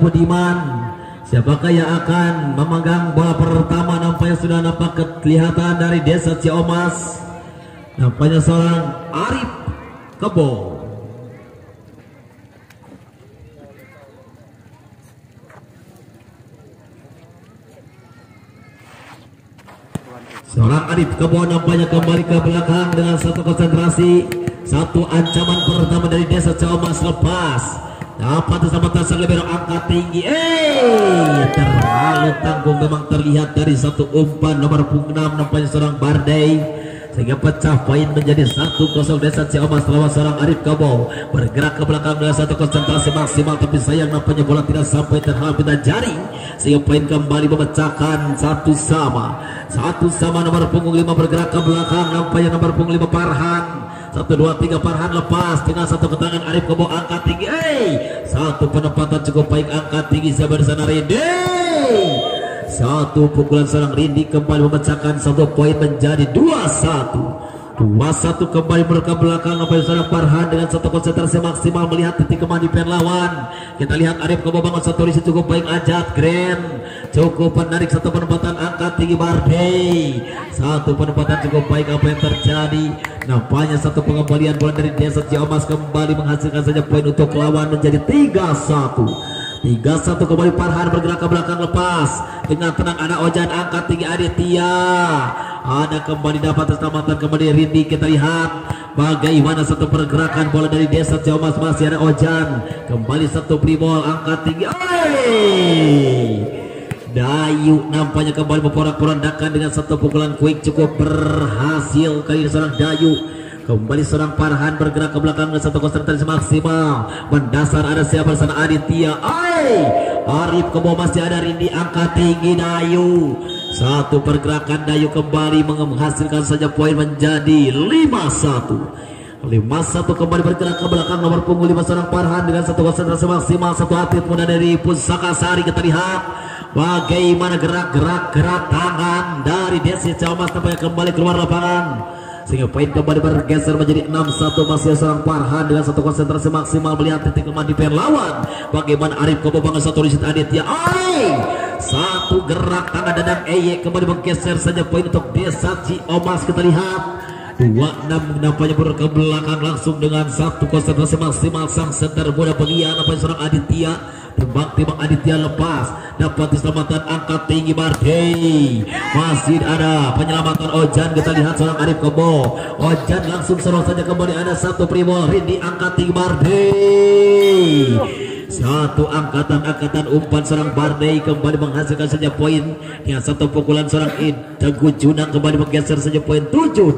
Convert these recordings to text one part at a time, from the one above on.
Budiman. Siapakah yang akan memegang bola pertama? Nampaknya sudah nampak kelihatan dari Desa Ciamas. Nampaknya seorang Arif Kebo. Seorang Arif Kebo nampaknya kembali ke belakang dengan satu konsentrasi. Satu ancaman pertama dari Desa Ciamas lepas. Dapat diselamatkan sang libero angkat tinggi. Terlalu tanggung memang terlihat dari satu umpan nomor punggung 6 nampaknya seorang Bardei, sehingga pecah poin menjadi 1-0 Desa Ciamas lawan seorang Arif Kabo. Bergerak ke belakang dengan satu konsentrasi maksimal, tapi sayang nampaknya bola tidak sampai terhampir jaring, sehingga poin kembali memecahkan 1-1 nomor punggung 5 bergerak ke belakang. Nampaknya nomor punggung 5 Farhan. 1, 2, 3 Farhan lepas dengan satu ketangan Arif Kebo angkat tinggi. Satu penempatan cukup baik angkat tinggi sabar sana Rindi. Satu pukulan seorang Rindi kembali memecahkan satu poin menjadi 2-1 kembali mereka belakang. Nampaknya seorang Farhan dengan satu konsentrasi maksimal melihat titik kemanipan lawan. Kita lihat Arif Kebo bangun satu risi cukup baik. Ajat Grand cukup menarik satu penempatan angkat tinggi Bardei. Satu penempatan cukup baik. Apa yang terjadi? Nampaknya satu pengembalian bola dari Desa Ciamas kembali menghasilkan saja poin untuk lawan menjadi 3-1 kembali. Farhan bergerak ke belakang lepas dengan tenang. Ada Ojan angkat tinggi Aditya. Ada kembali dapat keselamatan kembali Rindi. Kita lihat bagaimana satu pergerakan bola dari Desa Ciamas. Masih ada Ojan kembali satu pribol angkat tinggi. Dayu nampaknya kembali memporak-porandakan dengan satu pukulan quick cukup berhasil kali ini seorang Dayu. Kembali seorang Farhan bergerak ke belakang dengan satu konsentrasi maksimal. Mendasar ada siapa sana Aditya. Arif Kebo masih ada Rindi angkat tinggi Dayu. Satu pergerakan Dayu kembali menghasilkan saja poin menjadi 5-1 kembali bergerak ke belakang nomor punggung 5 seorang Farhan dengan satu konsentrasi maksimal. Satu atlet muda dari Pusaka Sari. Kita lihat bagaimana gerak tangan dari Desa Ciamas tampaknya kembali keluar lapangan, sehingga poin kembali bergeser menjadi 6-1. Masih seorang Farhan dengan satu konsentrasi maksimal melihat titik lemah di lawan. Bagaimana Arif Kebo bangun satu riset Aditya. Satu gerak tangan Dadang Eye kembali menggeser saja poin untuk Desa Ciamas. Kita lihat 2-6 nampaknya ke belakang langsung dengan satu konsentrasi maksimal. Sang center muda belia nampaknya seorang Aditya. Timbang Aditya lepas, dapat diselamatkan angkat tinggi Bardei. Masih ada penyelamatan Ojan. Kita lihat seorang Arif Kebo. Ojan langsung serong saja kembali. Ada satu pribol Rindi angkat tinggi Bardei. Satu angkatan umpan seorang Bardei kembali menghasilkan saja poin dengan satu pukulan seorang Teguh Junang kembali menggeser saja poin 7-2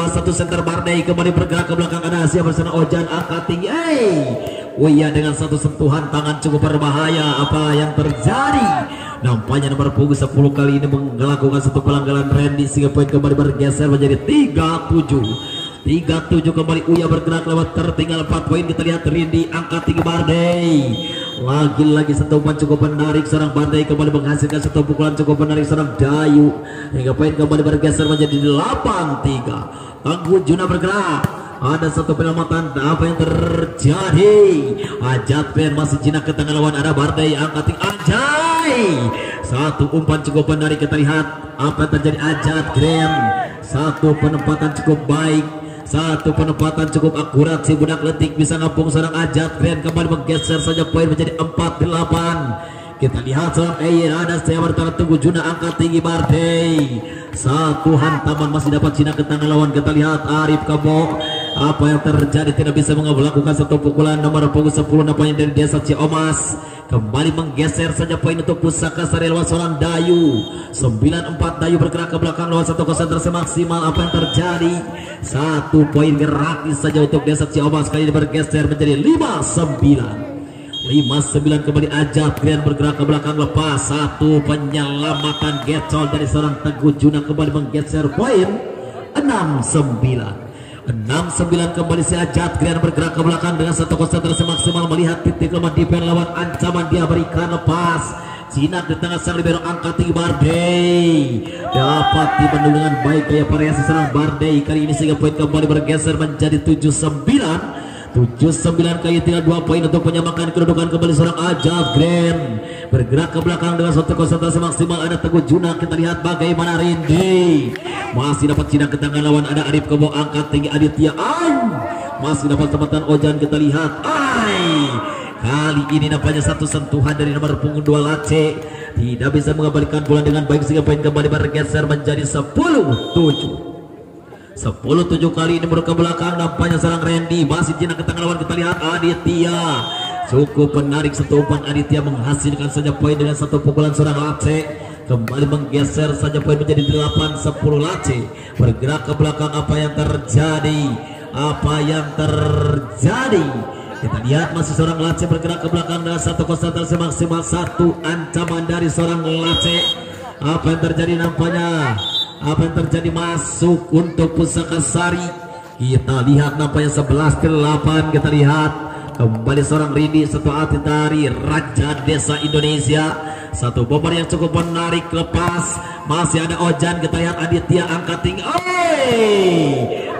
satu center Bardei kembali bergerak ke belakang. Ada siapa bersama Ojan angkat tinggi. Dengan satu sentuhan tangan cukup berbahaya. Apa yang terjadi? Nampaknya nomor punggung 10 kali ini melakukan satu pelanggaran Randy, sehingga poin kembali bergeser menjadi 3-7 kembali. Uya bergerak lewat tertinggal 4 poin. Kita lihat Rindi angkat tinggi Bardei. Lagi-lagi satu umpan cukup menarik seorang Bardei kembali menghasilkan satu pukulan cukup menarik seorang Dayu, hingga poin kembali bergeser menjadi 8-3. Tangguh Juna bergerak. Ada satu penyelamatan. Apa yang terjadi? Ajat Pen masih jinak ke tangan lawan. Ada Bardei angkat tinggi. Ajay. Satu umpan cukup menarik. Kita lihat apa yang terjadi. Ajat Pen satu penempatan cukup baik. Satu penempatan cukup akurat. Si budak letik bisa ngampung seorang Ajat Pen kembali menggeser saja poin menjadi 4-8. Kita lihat seorang ada saya bertahan Tunggu Juna angkat tinggi Bardei. Satu hantaman masih dapat jinak ke tangan lawan. Kita lihat Arif Kebo. Apa yang terjadi? Tidak bisa melakukan satu pukulan. Nomor punggung 10 nampaknya dari Desa Ciamas kembali menggeser saja poin untuk Pusaka Sari lawan seorang Dayu. 9-4 Dayu bergerak ke belakang lawan satu konsentrasi maksimal. Apa yang terjadi? Satu poin gratis saja untuk Desa Ciamas. Kali ini bergeser menjadi 5-9 kembali. Ajat Grand bergerak ke belakang lepas. Satu penyelamatan gecol dari seorang Teguh Juna kembali menggeser poin 6-9 kembali. Si Ajat Grand bergerak ke belakang dengan satu konsentrasi maksimal melihat titik lemah di lawan. Ancaman dia berikan lepas. Jinak di tengah sang libero angkat tinggi Bardei. Dapat dibantu dengan baik gaya variasi serang Bardei kali ini, sehingga poin kembali bergeser menjadi 7-9 7-9 kali tinggal 2 poin untuk menyamakan kedudukan. Kembali seorang Ajab Grand bergerak ke belakang dengan suatu konsentrasi maksimal. Ada Teguh Juna, kita lihat bagaimana Rindi masih dapat sidang ke tangan lawan. Ada Arif Kebo, angkat tinggi Aditya masih dapat tempatan Ojan, kita lihat kali ini nampaknya satu sentuhan dari nomor punggung 2 Lace tidak bisa mengembalikan bola dengan baik sehingga poin kembali bergeser menjadi 10-7. 10-7 kali ini ke belakang nampaknya serang Randy masih jinak ke tangan lawan. Kita lihat Aditya cukup menarik satu umpan. Aditya menghasilkan saja poin dengan satu pukulan seorang Lace. Kembali menggeser saja poin menjadi 8-10. Lace bergerak ke belakang. Apa yang terjadi? Kita lihat masih seorang Lace bergerak ke belakang dengan satu konsentrasi maksimal. Satu ancaman dari seorang Lace. Apa yang terjadi nampaknya? Apa yang terjadi? Masuk untuk Pusaka Sari. Kita lihat nampaknya 11-8. Kita lihat kembali seorang Rindi, satu atlet dari Raja Desa Indonesia, satu bomber yang cukup menarik. Lepas masih ada Ojan, kita lihat Aditya angkat tinggi,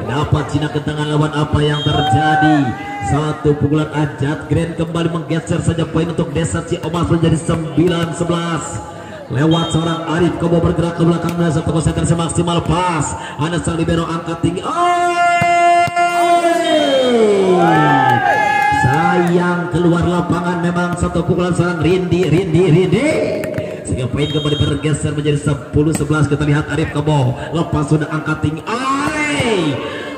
dapat Cina ke tangan lawan. Apa yang terjadi? Satu pukulan Ajat Grand kembali menggeser saja poin untuk Desa Ciomas menjadi 9-11 lewat seorang Arif Kebo bergerak ke belakang dengan satu konsentrasi maksimal. Pas ada sang libero angkat tinggi, sayang keluar lapangan. Memang satu pukulan seorang Rindi sehingga poin kembali bergeser menjadi 10-11. Kita lihat Arif Kebo lepas sudah angkat tinggi,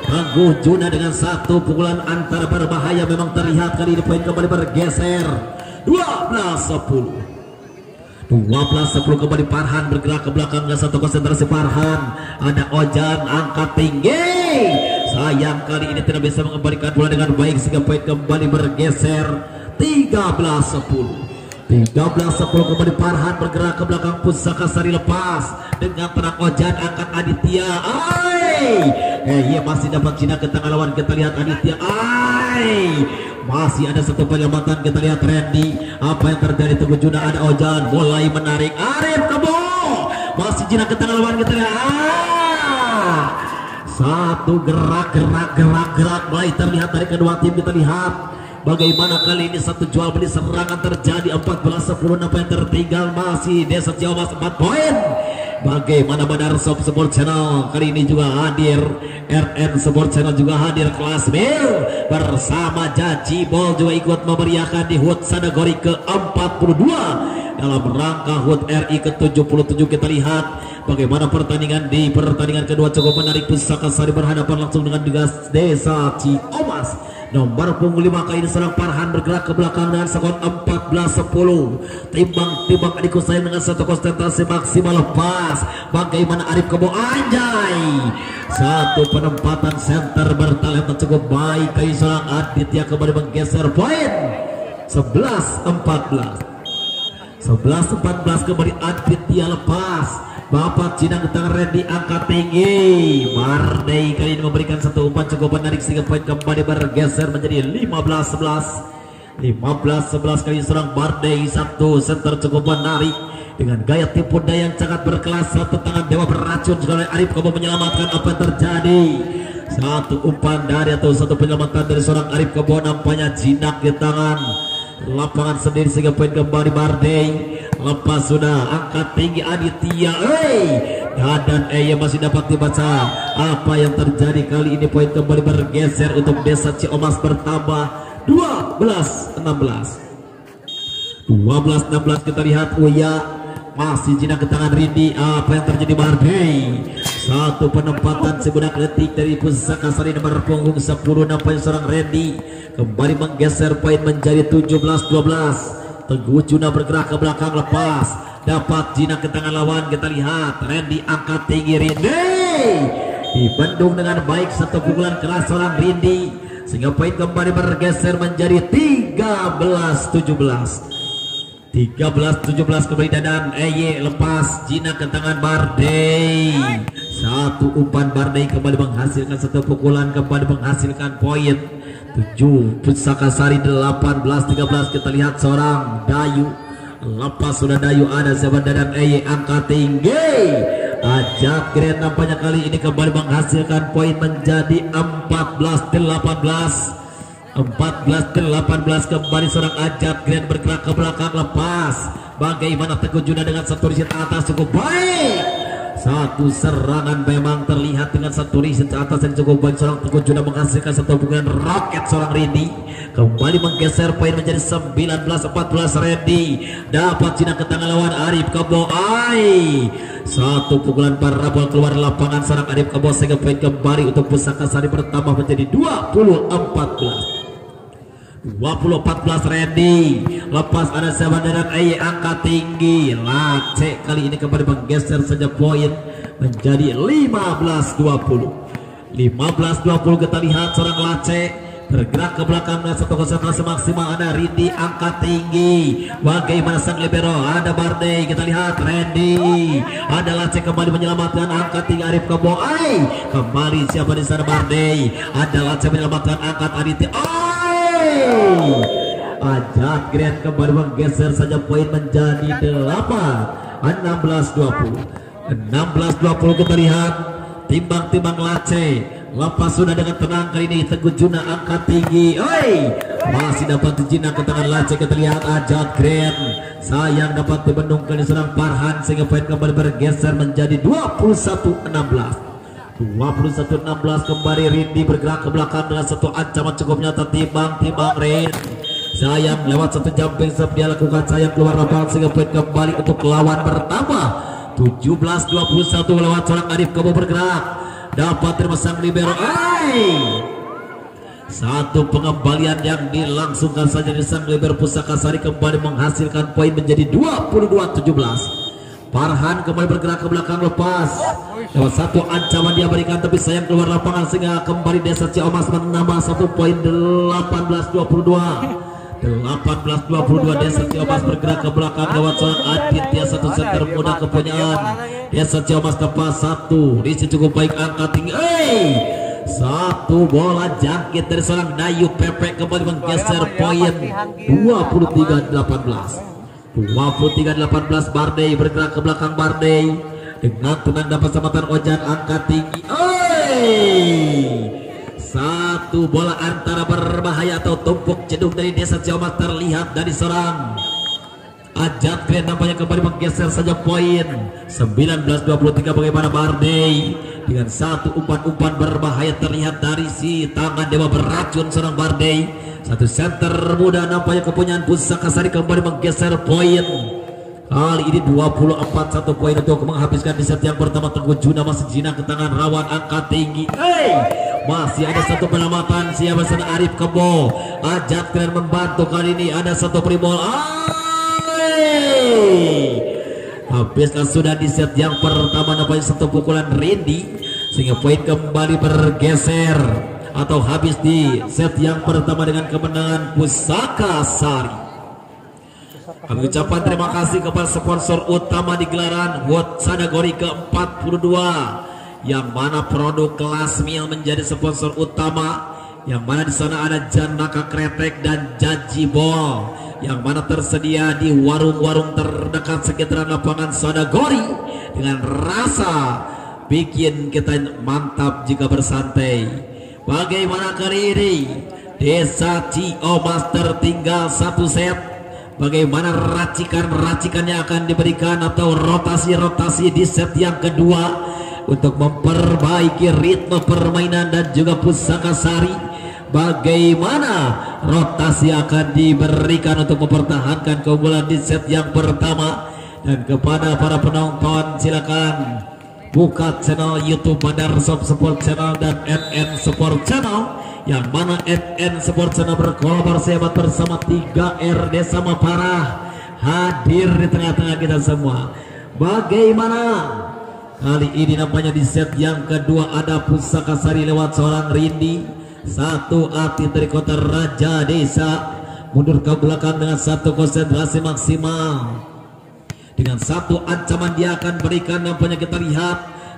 Teguh Juna dengan satu pukulan antara berbahaya. Memang terlihat kali ini poin kembali bergeser 12-10 kembali. Farhan bergerak ke belakang dengan satu konsentrasi. Farhan ada Ojan angkat tinggi, sayang kali ini tidak bisa mengembalikan bola dengan baik sehingga poin kembali bergeser 13-10 kembali. Farhan bergerak ke belakang. Pusaka Sari lepas dengan tenang. Ojan angkat Aditya, masih dapat Cina ke tangan lawan. Kita lihat Aditya, masih ada satu penyelamatan. Kita lihat Randy, apa yang terjadi? Teguh Juna, ada Ojan mulai menarik. Arif Kebo masih jinak ke tangan lawan. Kita lihat satu gerak mulai terlihat dari kedua tim. Kita lihat bagaimana kali ini satu jual beli serangan terjadi. 14-10. Apa yang tertinggal? Masih Desa Ciomas 4 poin. Bagaimana Badar Shop Sport Channel kali ini juga hadir, RN Sport Channel juga hadir, kelas mil bersama Jaji Bol juga ikut memeriahkan di HUT Sadagori ke-42 dalam rangka HUT RI ke-77. Kita lihat bagaimana pertandingan kedua cukup menarik. Pusaka Sari berhadapan langsung dengan Desa Ciomas. Nomor punggung 5 kali ini seorang Farhan bergerak ke belakang dengan skor 14-10. Timbang adikku sayang dengan satu konsentrasi maksimal. Lepas bagaimana Arif Kebo, satu penempatan center bertalenta cukup baik kali seorang Aditya kembali menggeser poin 11-14 kembali. Aditya lepas, Bapak Cina ke tangan Randy angkat tinggi. Mardei kali ini memberikan satu umpan cukup menarik sehingga poin kembali bergeser menjadi 15-11 kali seorang Mardei. Satu center cukup menarik dengan gaya tipu daya yang sangat berkelas. Satu tangan dewa beracun sekali. Arif Kebo menyelamatkan. Apa yang terjadi? Satu umpan dari atau satu penyelamatan dari seorang Arif Kebo nampaknya jinak di tangan lapangan sendiri sehingga poin kembali Mardei. Lepas sudah angkat tinggi Aditya, dan masih dapat dibaca. Apa yang terjadi kali ini? Poin kembali bergeser untuk Desa Ciomas bertambah 12-16. Kita lihat Uya masih jinak ke tangan Rindi. Apa yang terjadi? Mardei satu penempatan sebudak detik dari Pusaka Sari nomor punggung 10. Nampaknya seorang Randy kembali menggeser poin menjadi 17-12. Teguh Juna bergerak ke belakang. Lepas dapat jinak ke tangan lawan. Kita lihat Randy angkat tinggi. Rindi dibendung dengan baik satu pukulan keras seorang Rindi sehingga poin kembali bergeser menjadi 13-17 kembali. Dadan lepas jinak ke tangan Mardei. Satu umpan Mardei kembali menghasilkan satu pukulan, kembali menghasilkan poin 7. Pusaka Sari 18-13. Kita lihat seorang Dayu lepas sudah Dayu, ada siapa? Dadan angkat tinggi. Ajak Grand nampaknya kali ini kembali menghasilkan poin menjadi 14-18 14-18 kembali seorang Ajat Grand bergerak ke belakang lepas. Bagaimana Teguh Juna dengan satu riset atas cukup baik. Satu serangan memang terlihat dengan satu riset atas yang cukup baik. Seorang Teguh Juna menghasilkan satu hubungan roket seorang Randy. Kembali menggeser poin menjadi 19-14. Randy dapat Cina ke tangan lawan Arif Kebo. Satu pukulan parabol keluar lapangan seorang Arif Kebo sehingga poin kembali untuk Pusaka Sari bertambah menjadi 20-14. 20-14 Randy lepas ada sahabat dan angkat tinggi. Lace kali ini kembali menggeser saja poin menjadi 15-20. 15-20 kita lihat seorang Lace bergerak ke belakang dengan satu konsentrasi maksimal. Ada Randy angkat tinggi. Bagaimana sang libero? Ada Barney. Kita lihat Randy. Ada Lace kembali menyelamatkan angkat tinggi Arif Kebo. Kembali siapa di sana? Barney. Ada Lace menyelamatkan angkat Aditya. Ajat Grand kembali menggeser saja poin menjadi 16-20. 16-20 kita lihat timbang-timbang Lace. Lepas sudah dengan tenang kali ini Teguh Juna angkat tinggi. Masih dapat dijinak ke tangan Lace. Kita lihat Ajat Grand sayang dapat dibendung kali seorang Farhan sehingga poin kembali bergeser menjadi 21-16. 21-16 kembali Randy bergerak ke belakang dengan satu ancaman cukup nyata. Timbang-timbang Randy sayang lewat satu jumping serve dia lakukan, sayang keluar lapangan sehingga poin kembali untuk lawan bertambah 17-21 lewat seorang Arif Kebo bergerak dapat terima sang libero. Satu pengembalian yang dilangsungkan saja di sang libero Pusaka Sari kembali menghasilkan poin menjadi 22-17. Farhan kembali bergerak ke belakang lepas lewat satu ancaman dia berikan tapi sayang keluar lapangan sehingga kembali Desa Ciomas menambah satu poin 18-22 Desa Ciomas bergerak ke belakang lewat seorang Aditya satu center muda kepunyaan Desa Ciomas tepat satu risi cukup baik angkat tinggi. Satu bola jangkit dari seorang Dayu Pepe kembali menggeser poin 23-18. 23-18 Barney bergerak ke belakang. Barney dengan tenang dapat sambatan Ojan angkat tinggi. Satu bola antara berbahaya atau tumpuk jedung dari Desa Ciomas terlihat dari seorang Ajat Grand nampaknya kembali menggeser saja poin 19-23. Bagaimana Barney dengan satu umpan-umpan berbahaya terlihat dari si tangan dewa beracun seorang Barney. Satu center muda nampaknya kepunyaan Pusaka Sari kembali menggeser poin. Kali ini 24-1 poin untuk menghabiskan di set yang pertama. Teguh Juna masih jinak ke tangan rawan angkat tinggi. Masih ada satu penyelamatan siapa sana Arif Kebo. Ajat Grand membantu kali ini ada satu primol. Habiskan sudah di set yang pertama nampaknya satu pukulan Randy sehingga poin kembali bergeser atau habis di set yang pertama dengan kemenangan Pusaka Sari. Kami ucapkan terima kasih kepada sponsor utama di gelaran World Sadagori ke-42 yang mana produk kelas mil menjadi sponsor utama, yang mana di sana ada Janaka Kretek dan Jajibol yang mana tersedia di warung-warung terdekat sekitaran lapangan Sadagori dengan rasa bikin kita mantap jika bersantai. Bagaimana kali ini Desa Ciomas tertinggal satu set. Bagaimana racikan-racikannya akan diberikan atau rotasi-rotasi di set yang kedua untuk memperbaiki ritme permainan dan juga Pusaka Sari. Bagaimana rotasi akan diberikan untuk mempertahankan keunggulan di set yang pertama. Dan kepada para penonton silakan buka channel YouTube Bandar Shop Sport Channel dan NN Sport Channel, yang mana NN Sport Channel berkolaborasi hebat bersama 3R Desa Maparah hadir di tengah-tengah kita semua. Bagaimana kali ini nampaknya di set yang kedua ada Pusaka Sari lewat seorang Randy, satu atlet dari kota Raja Desa mundur ke belakang dengan satu konsentrasi maksimal. Dengan satu ancaman dia akan berikan nampaknya kita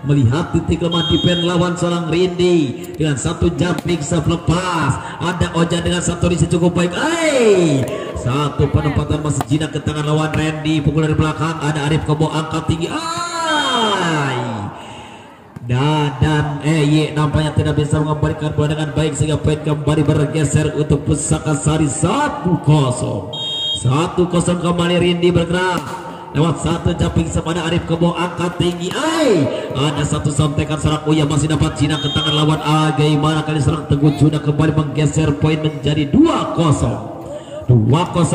melihat titik lemah defense lawan seorang Randy dengan satu jumping serve lepas. Ada Ojan dengan satu risi cukup baik. Satu penempatan masih jinak ke tangan lawan Randy. Pukul dari belakang ada Arif Kebo angkat tinggi. Dan EY nampaknya tidak bisa mengembalikan bola dengan baik sehingga poin kembali bergeser untuk Pusaka Sari 1-0 kembali. Rindi bergerak lewat satu jumping kepada Arif Kebo, angkat tinggi. Ada satu sontekan seorang Uya masih dapat Cina ke tangan lawan. Bagaimana kali serang Teguh Juna kembali menggeser poin menjadi 2-0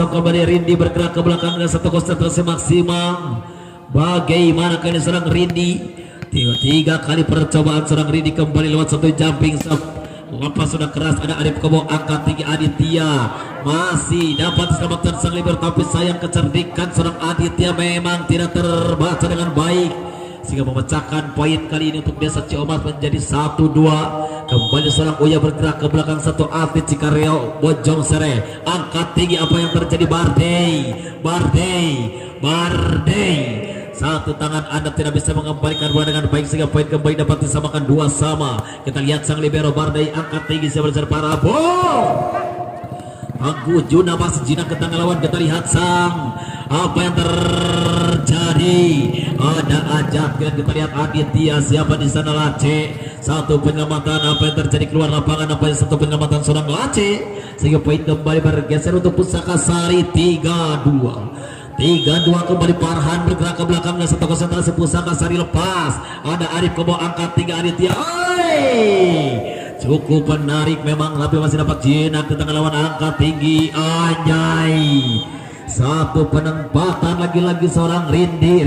kembali. Rindi bergerak ke belakang dengan satu konsentrasi maksimal. Bagaimana kali serang Rindi? Tiga kali percobaan serang Rindi kembali lewat satu jumping lepas sudah keras. Ada Arif Kebo, angkat tinggi Aditya masih dapat diselamatkan sang libero, tapi sayang kecerdikan serang Aditya memang tidak terbaca dengan baik sehingga memecahkan poin kali ini untuk Desa Ciomas menjadi 1-2. Kembali serang Uya bergerak ke belakang satu atlet Cikareo Bojong Sere, angkat tinggi. Apa yang terjadi? Bardei satu tangan Anda tidak bisa mengembalikan bola dengan baik sehingga poin kembali dapat disamakan 2-2. Kita lihat sang libero Bardei angkat tinggi sebesar Parabo. Teguh Juna masih jinak ke tangan lawan. Kita lihat sang apa yang terjadi. Ada ajak dan kita lihat Aditya siapa di sana. Lace satu penyelamatan. Apa yang terjadi keluar lapangan? Apa yang satu penyelamatan seorang Lace sehingga poin kembali bergeser untuk Pusaka Sari 3-2 kembali. Farhan bergerak ke belakang dan satu konsentrasi Pusaka Sari lepas. Ada Arif Kebo, angkat tiga Aditya. Cukup menarik memang, tapi masih dapat jinak di tangan lawan. Angkat tinggi, anjay. Satu penempatan lagi-lagi seorang Rindi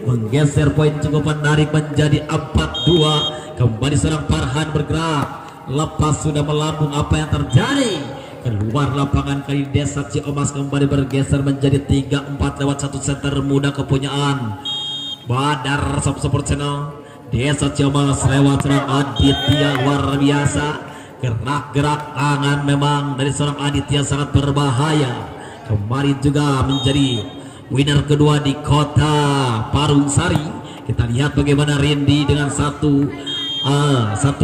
menggeser poin cukup menarik menjadi 4-2. Kembali seorang Farhan bergerak lepas sudah melambung. Apa yang terjadi? Keluar lapangan kali Desa Ciomas kembali bergeser menjadi 3-4 lewat satu center muda kepunyaan Badar Support Channel. Desa Ciomas lewat serang Aditya luar biasa. Gerak-gerak tangan memang dari seorang Aditya sangat berbahaya. Kemarin juga menjadi winner kedua di kota Parung Sari. Kita lihat bagaimana Randy dengan satu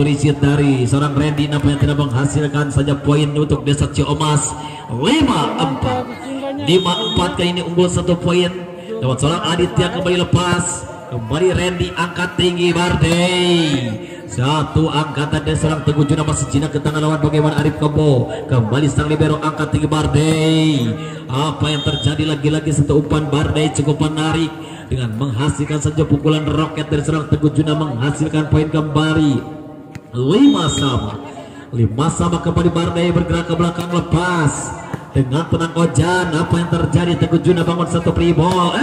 riset dari seorang Randy nampaknya tidak menghasilkan saja poin untuk Desa Ciomas. 5-4 kali ini unggul satu poin lewat seorang Aditya. Kembali lepas, kembali Randy angkat tinggi Bardei. Satu angkatan dari seorang Teguh Juna masih jinak ke tangan lawan. Bagaimana Arif Kebo, kembali sang libero angkat tinggi Bardei. Apa yang terjadi? Lagi-lagi satu umpan Bardei cukup menarik dengan menghasilkan saja pukulan roket dari seorang Teguh Juna menghasilkan poin kembali 5-5 kembali. Bardei bergerak ke belakang lepas dengan tenang Ojan. Apa yang terjadi? Teguh Juna bangun satu free ball.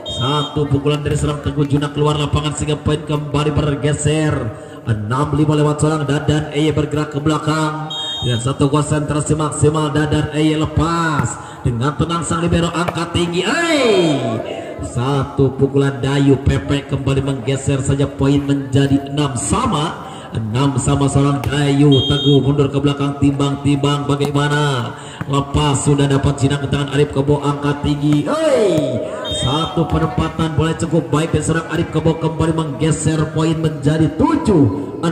Satu pukulan dari seorang Teguh Juna keluar lapangan sehingga poin kembali bergeser 6-5 lewat seorang Dadan Eye bergerak ke belakang dengan satu konsentrasi maksimal. Dadan Eye lepas dengan tenang sang libero angkat tinggi. Satu pukulan Dayu Pepe kembali menggeser saja poin menjadi 6-6 seorang Dayu. Teguh mundur ke belakang timbang-timbang. Bagaimana? Lepas sudah dapat jinak ke tangan Arif Kebo angkat tinggi. Satu penempatan boleh cukup baik dan seorang Arif Kebo kembali menggeser poin menjadi 7-6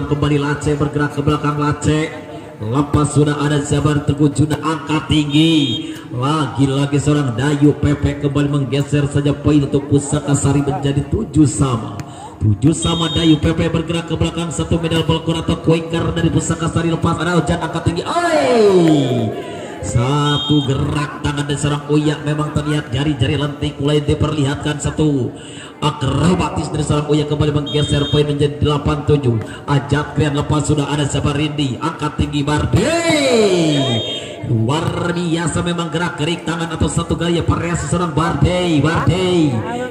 kembali. Lace bergerak ke belakang. Lace lepas sudah ada Zabar. Teguh Juna angkat tinggi. Lagi-lagi seorang Dayu Pepe kembali menggeser saja poin untuk Pusaka Sari menjadi 7-7. Dayu Pepe bergerak ke belakang. Satu medal balkon atau quaker dari Pusaka Sari lepas. Ada Ojan angkat tinggi. Satu gerak tangan dari seorang Uya memang terlihat jari-jari lentik mulai diperlihatkan. Satu akrobatis dari seorang Uya kembali menggeser poin menjadi 8-7. Ajak kalian lepas sudah ada Sabarindi angkat tinggi Bardei. Luar biasa memang gerak-gerik tangan atau satu gaya variasi seorang Bardei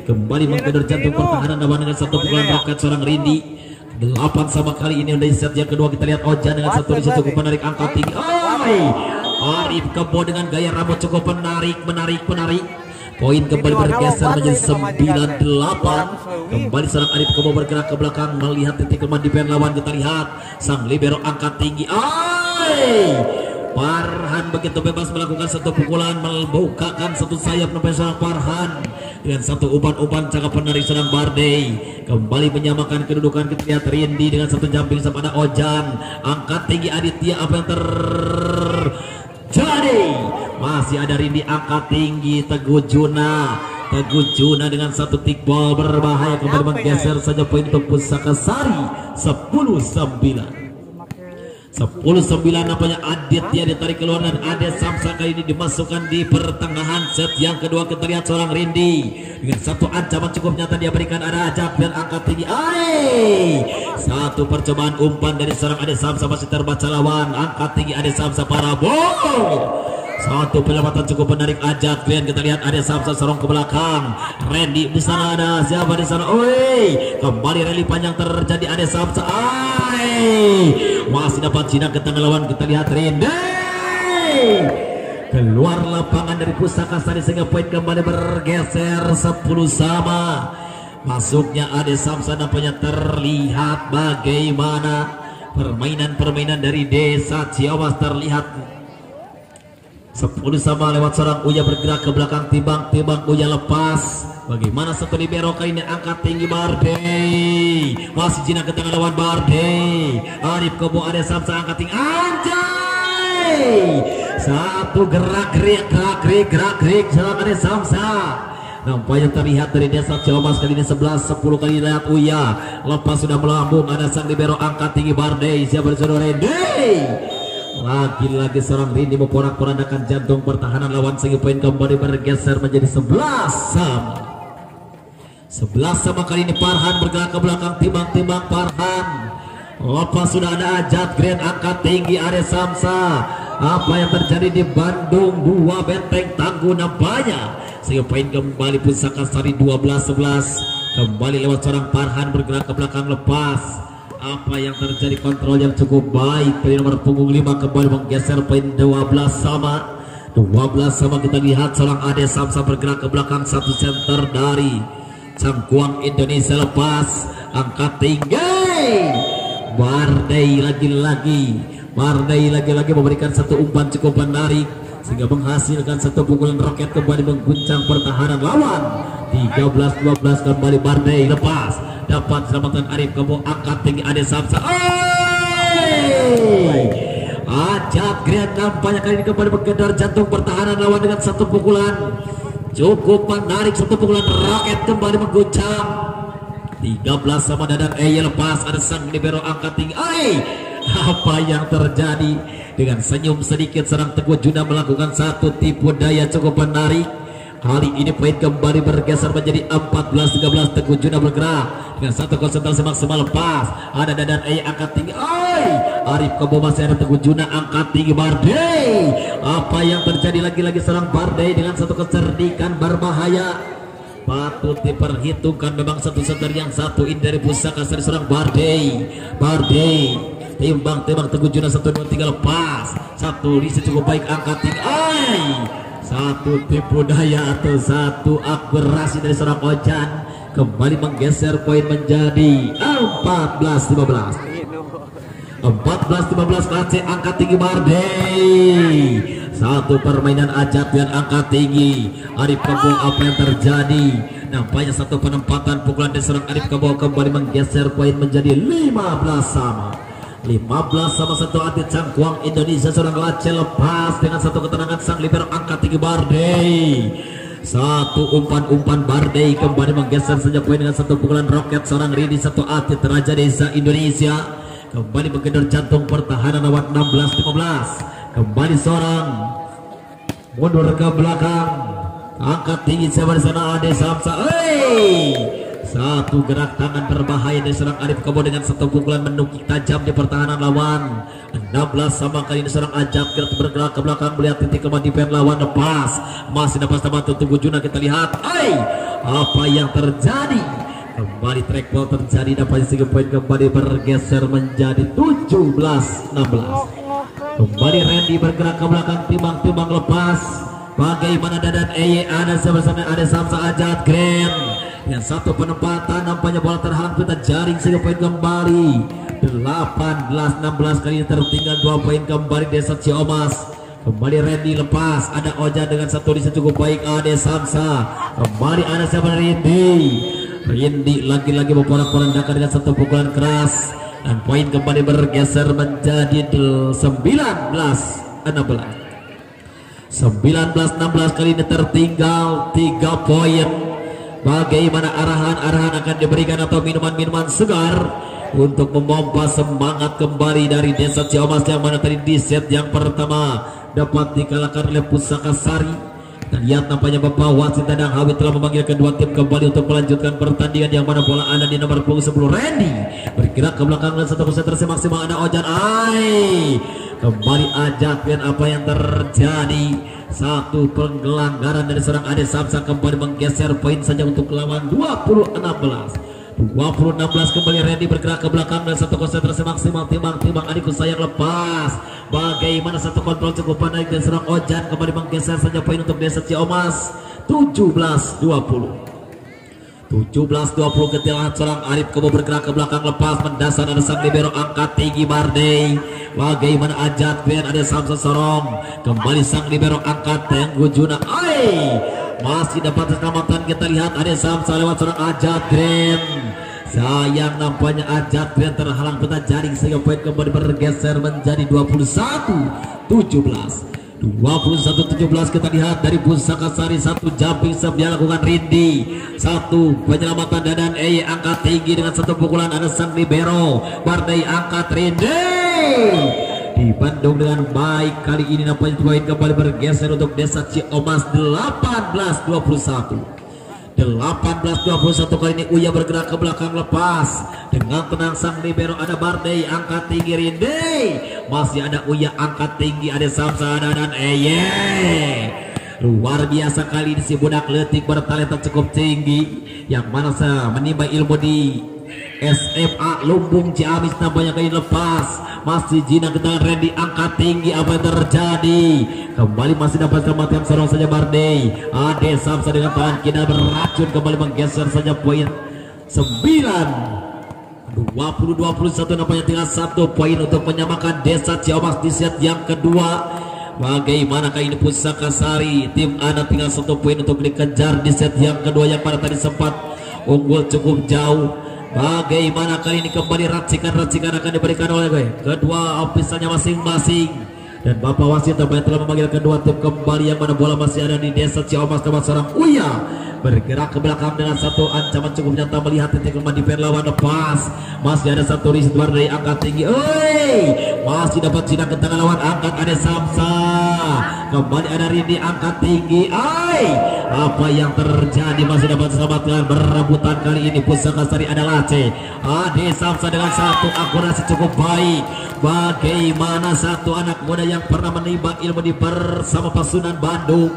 kembali menggeser jantung pertahanan lawan dengan satu pukulan roket seorang Rindi. 8-sama kali ini dari set yang kedua. Kita lihat Ojan dengan satu cukup menarik angkat tinggi. Arif Kebo dengan gaya rambut cukup menarik. Poin kembali bergeser menjadi 9-8. Kembali seorang Arif Kebo bergerak ke belakang melihat titik lemah di pen lawan. Kita lihat sang libero angkat tinggi. Farhan begitu bebas melakukan satu pukulan, membukakan satu sayap sampai seorang Farhan dengan satu umpan cakap menarik seorang Bardei kembali menyamakan kedudukan. Kita lihat Rindi dengan satu jumping sama ada Ojan angkat tinggi Aditya. Apa yang terjadi? Masih ada Rindi angkat tinggi. Teguh Juna Teguh Juna dengan satu tikball berbahaya kembali menggeser saja poin untuk Pusaka Sari. 10-9. 10-9 nampaknya Aditya ditarik keluar dan Ade Samsa kali ini dimasukkan di pertengahan set yang kedua. Kita lihat seorang Rindi dengan satu ancaman cukup nyata dia berikan, ada ajak dan angkat tinggi. Satu percobaan umpan dari seorang Ade Samsa masih terbaca lawan, angkat tinggi Ade Samsa parabol. Satu penyelamatan cukup menarik ajak Glenn. Kita lihat ada Samsa sorong ke belakang. Randy di sana, ada siapa di sana? Kembali rally panjang terjadi ada Samsa. Masih dapat Cina ke tengah lawan. Kita lihat Randy keluar lapangan dari Pusaka Sari sehingga poin kembali bergeser 10-sama. Masuknya Ade Samsa nampaknya terlihat bagaimana permainan dari Desa Ciawas terlihat 10-sama lewat seorang Uya bergerak ke belakang, timbang Uya lepas. Bagaimana satu libero kali ini angkat tinggi Bardey, masih Cina ke tengah lawan Bardey. Arif Kebo ada Samsa angkat tinggi anjay. Satu gerak seorang ada Samsa. Nampaknya terlihat dari Desa Ciamas kali ini 11-10 kali lihat Uya lepas sudah melambung, ada sang libero angkat tinggi Bardey. Siapa di sana Randy? Lagi-lagi seorang Rindi memporak-porandakan jantung pertahanan lawan sehingga poin kembali bergeser menjadi 11-sama. 11-sama kali ini Farhan bergerak ke belakang, timbang Farhan. Lepas sudah ada Ajat Grand angkat tinggi Ade Samsa. Apa yang terjadi di Bandung? Dua benteng tangguh nampaknya sehingga poin kembali Pusaka Sari 12-11. Kembali lewat seorang Farhan bergerak ke belakang lepas. Apa yang terjadi, kontrol yang cukup baik dari nomor punggung 5 kembali menggeser poin 12-sama. 12-sama kita lihat seorang Ade Samsa bergerak ke belakang, satu center dari Cangkuang Indonesia lepas, angkat tinggi Bardey lagi-lagi memberikan satu umpan cukup menarik sehingga menghasilkan satu pukulan roket kembali mengguncang pertahanan lawan. 13-12 kembali Bardey lepas, dapat selamatkan Arif Kebo, angkat tinggi Ade Samsa. Ajak Grand nampaknya kali ini kembali menggedor jantung pertahanan lawan dengan satu pukulan cukup menarik, satu pukulan roket kembali mengguncang. 13-sama Dadan lepas, ada sang libero angkat tinggi. Apa yang terjadi? Dengan senyum sedikit serang Teguh Juna melakukan satu tipu daya cukup menarik. Kali ini poin kembali bergeser menjadi 14-13. Teguh Juna bergerak dengan satu konsentrasi maksimal lepas. Ada Dadan angkat tinggi. Arif Kebo masih ada Teguh Juna angkat tinggi Bardey. Apa yang terjadi? Lagi-lagi serang Bardey dengan satu kecerdikan berbahaya. Patut diperhitungkan memang satu center yang satu ini dari Pusaka Sari serang Bardey. Timbang Teguh Juna 1, 2, 3 lepas. Satu lisi cukup baik angkat tinggi. Satu tipu daya atau satu akurasi dari seorang Ojan kembali menggeser poin menjadi 14-15. 14-15 Klace angkat tinggi Bardey. Satu permainan Ajat dan angkat tinggi Arif Kebo. Apa yang terjadi? Nampaknya satu penempatan pukulan dari seorang Arif Kebo kembali menggeser poin menjadi 15-sama. 15-1 atlet Cangkuang Indonesia seorang Lace lepas dengan satu ketenangan sang libero angkat tinggi Bardey. Satu umpan Bardey kembali menggeser saja poin dengan satu pukulan roket seorang Ridi, satu atlet Raja Desa Indonesia kembali menggedor jantung pertahanan lawan. 16-15 kembali seorang mundur ke belakang, angkat tinggi siapa di sana? Ade Samsa. Satu gerak tangan berbahaya dari seorang Arif Kebo dengan satu pukulan menukik tajam di pertahanan lawan. 16-sama kali ini seorang Ajak bergerak ke belakang melihat titik kematian lawan, lepas masih dapat tambah Teguh Juna. Kita lihat apa yang terjadi. Kembali track ball terjadi, dapat sehingga poin kembali bergeser menjadi 17-16. Kembali Randy bergerak ke belakang, timbang lepas. Bagaimana Dadan ada bersama Ade Samsa Ajat Grand. Yang satu penempatan nampaknya bola terhalang pita jaring sehingga poin kembali 18-16 kali ini tertinggal 2 poin kembali Desa Ciamas. Kembali Randy lepas, ada Oja dengan satu lisi cukup baik Ade Samsa. Kembali ada siapa? Rindi lagi-lagi memporak-porandakan dengan satu pukulan keras dan poin kembali bergeser menjadi 19-16. 19-16 kali ini tertinggal 3 poin. Bagaimana arahan akan diberikan atau minuman-minuman segar untuk memompa semangat kembali dari Desa Ciamas yang mana tadi di set yang pertama dapat dikalahkan oleh Pusaka Sari. Dan lihat nampaknya Bapak wasit Dadang Hawi telah memanggil kedua tim kembali untuk melanjutkan pertandingan yang mana bola ada di nomor punggung 10. Randy bergerak ke belakang dan satu konsentrasi maksimal ada Ojan. Kembali ajak dan apa yang terjadi, satu pelanggaran dari seorang Ade Samsa kembali menggeser poin saja untuk lawan 20-16 kembali. Randy bergerak ke belakang dan satu konsentrasi maksimal timbang adikku sayang lepas. Bagaimana satu kontrol cukup pandai dan serang Ojan kembali menggeser saja poin untuk Desa Ciamas. 17-20 ketilangan seorang Arif Kebo bergerak ke belakang lepas mendasar ada sang libero angkat tinggi Bardey. Bagaimana Ajat Ben ada Samsa Sorong kembali sang libero angkat Tenggu Juna. Masih dapat keselamatan, kita lihat ada Samsa lewat seorang Ajat Ben. Sayang nampaknya Ajat Ben terhalang peta jaring sehingga poin kembali bergeser menjadi 21-17 kita lihat dari Pusaka Sari. Satu jumping serve yang lakukan Rindi, satu penyelamatan Dadan angkat tinggi dengan satu pukulan ada sang libero Bardey angkat Rindi di Bandung dengan baik. Kali ini nampaknya poin kembali bergeser untuk Desa Ciamas. 18-21 kali ini Uya bergerak ke belakang lepas dengan tenang sang libero ada Bardey angkat tinggi Rindi, masih ada Uya angkat tinggi ada Samsa dan luar biasa kali ini si budak letik bertalenta cukup tinggi yang mana menimba ilmu di SMA Lumbung Ciamis nampaknya kali lepas. Masih Jina ke tangan Randy angkat tinggi, apa yang terjadi? Kembali masih dapat kematian sorong saja Bardey. Ade Samsa dengan tangan kiri beracun kembali menggeser saja poin 20-21 nampaknya tinggal 1 poin untuk menyamakan Desa Ciamas di set yang kedua. Bagaimana kali ini Pusaka Sari tim anak tinggal 1 poin untuk dikejar di set yang kedua yang pada tadi sempat unggul cukup jauh. Bagaimana kali ini kembali racikan akan diberikan oleh kedua ofisannya masing-masing. Dan Bapak wasit telah memanggil kedua tim kembali yang mana bola masih ada di Desa Ciamas tempat seorang Uya bergerak ke belakang dengan satu ancaman cukup nyata melihat titik lemah di lawan lepas. Masih ada satu riset dari angkat tinggi. Masih dapat sidang ke tangan lawan angkat ada Samsa. Kembali ada Rindi angkat tinggi. Apa yang terjadi? Masih dapat selamatkan berebutan kali ini Pusaka Sari adalah Ade Samsa dengan satu akurasi cukup baik. Bagaimana satu anak muda yang pernah menimba ilmu di bersama Pasunan Bandung.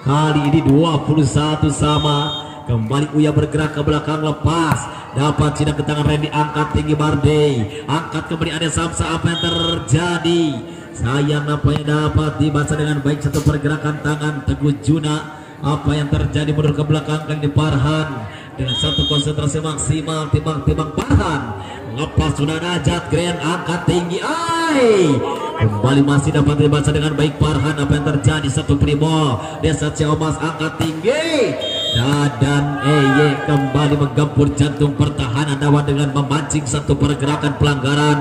Kali ini 21 sama. Kembali Uya bergerak ke belakang lepas. Dapat sidang ke tangan Randy angkat tinggi Bardey. Angkat kembali ada Samsa, apa yang terjadi? Sayang nampaknya dapat dibaca dengan baik satu pergerakan tangan Teguh Juna. Apa yang terjadi mundur ke belakang kali di Farhan dengan satu konsentrasi maksimal timbang Farhan lepas sudah Najat Grand angkat tinggi. Kembali masih dapat dibaca dengan baik Farhan. Apa yang terjadi? Satu primo Desa Ciamas angkat tinggi. Dadan kembali menggempur jantung pertahanan lawan dengan memancing satu pergerakan pelanggaran.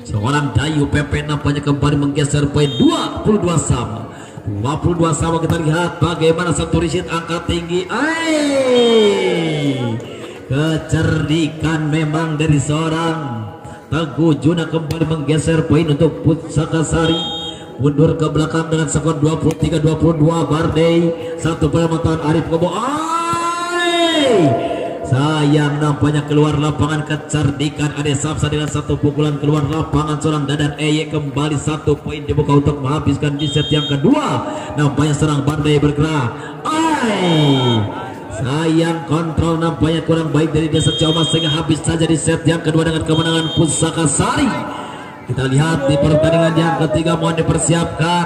Seorang Dayu PP nampaknya kembali menggeser poin 22 sama. 22 sama kita lihat bagaimana satu riset angkat tinggi. Kecerdikan memang dari seorang Teguh Juna kembali menggeser poin untuk Pusaka Sari. Mundur ke belakang dengan skor 23-22 Bardey. Satu penyelamatan Arif Kebo. Sayang nampaknya keluar lapangan kecerdikan Ade Samsa dengan satu pukulan keluar lapangan seorang Dadan kembali 1 poin dibuka untuk menghabiskan di set yang kedua. Nampaknya serang Bardey bergerak. Sayang kontrol nampaknya kurang baik dari Desa Ciamas sehingga habis saja di set yang kedua dengan kemenangan Pusaka Sari. Kita lihat di pertandingan yang ketiga mohon dipersiapkan.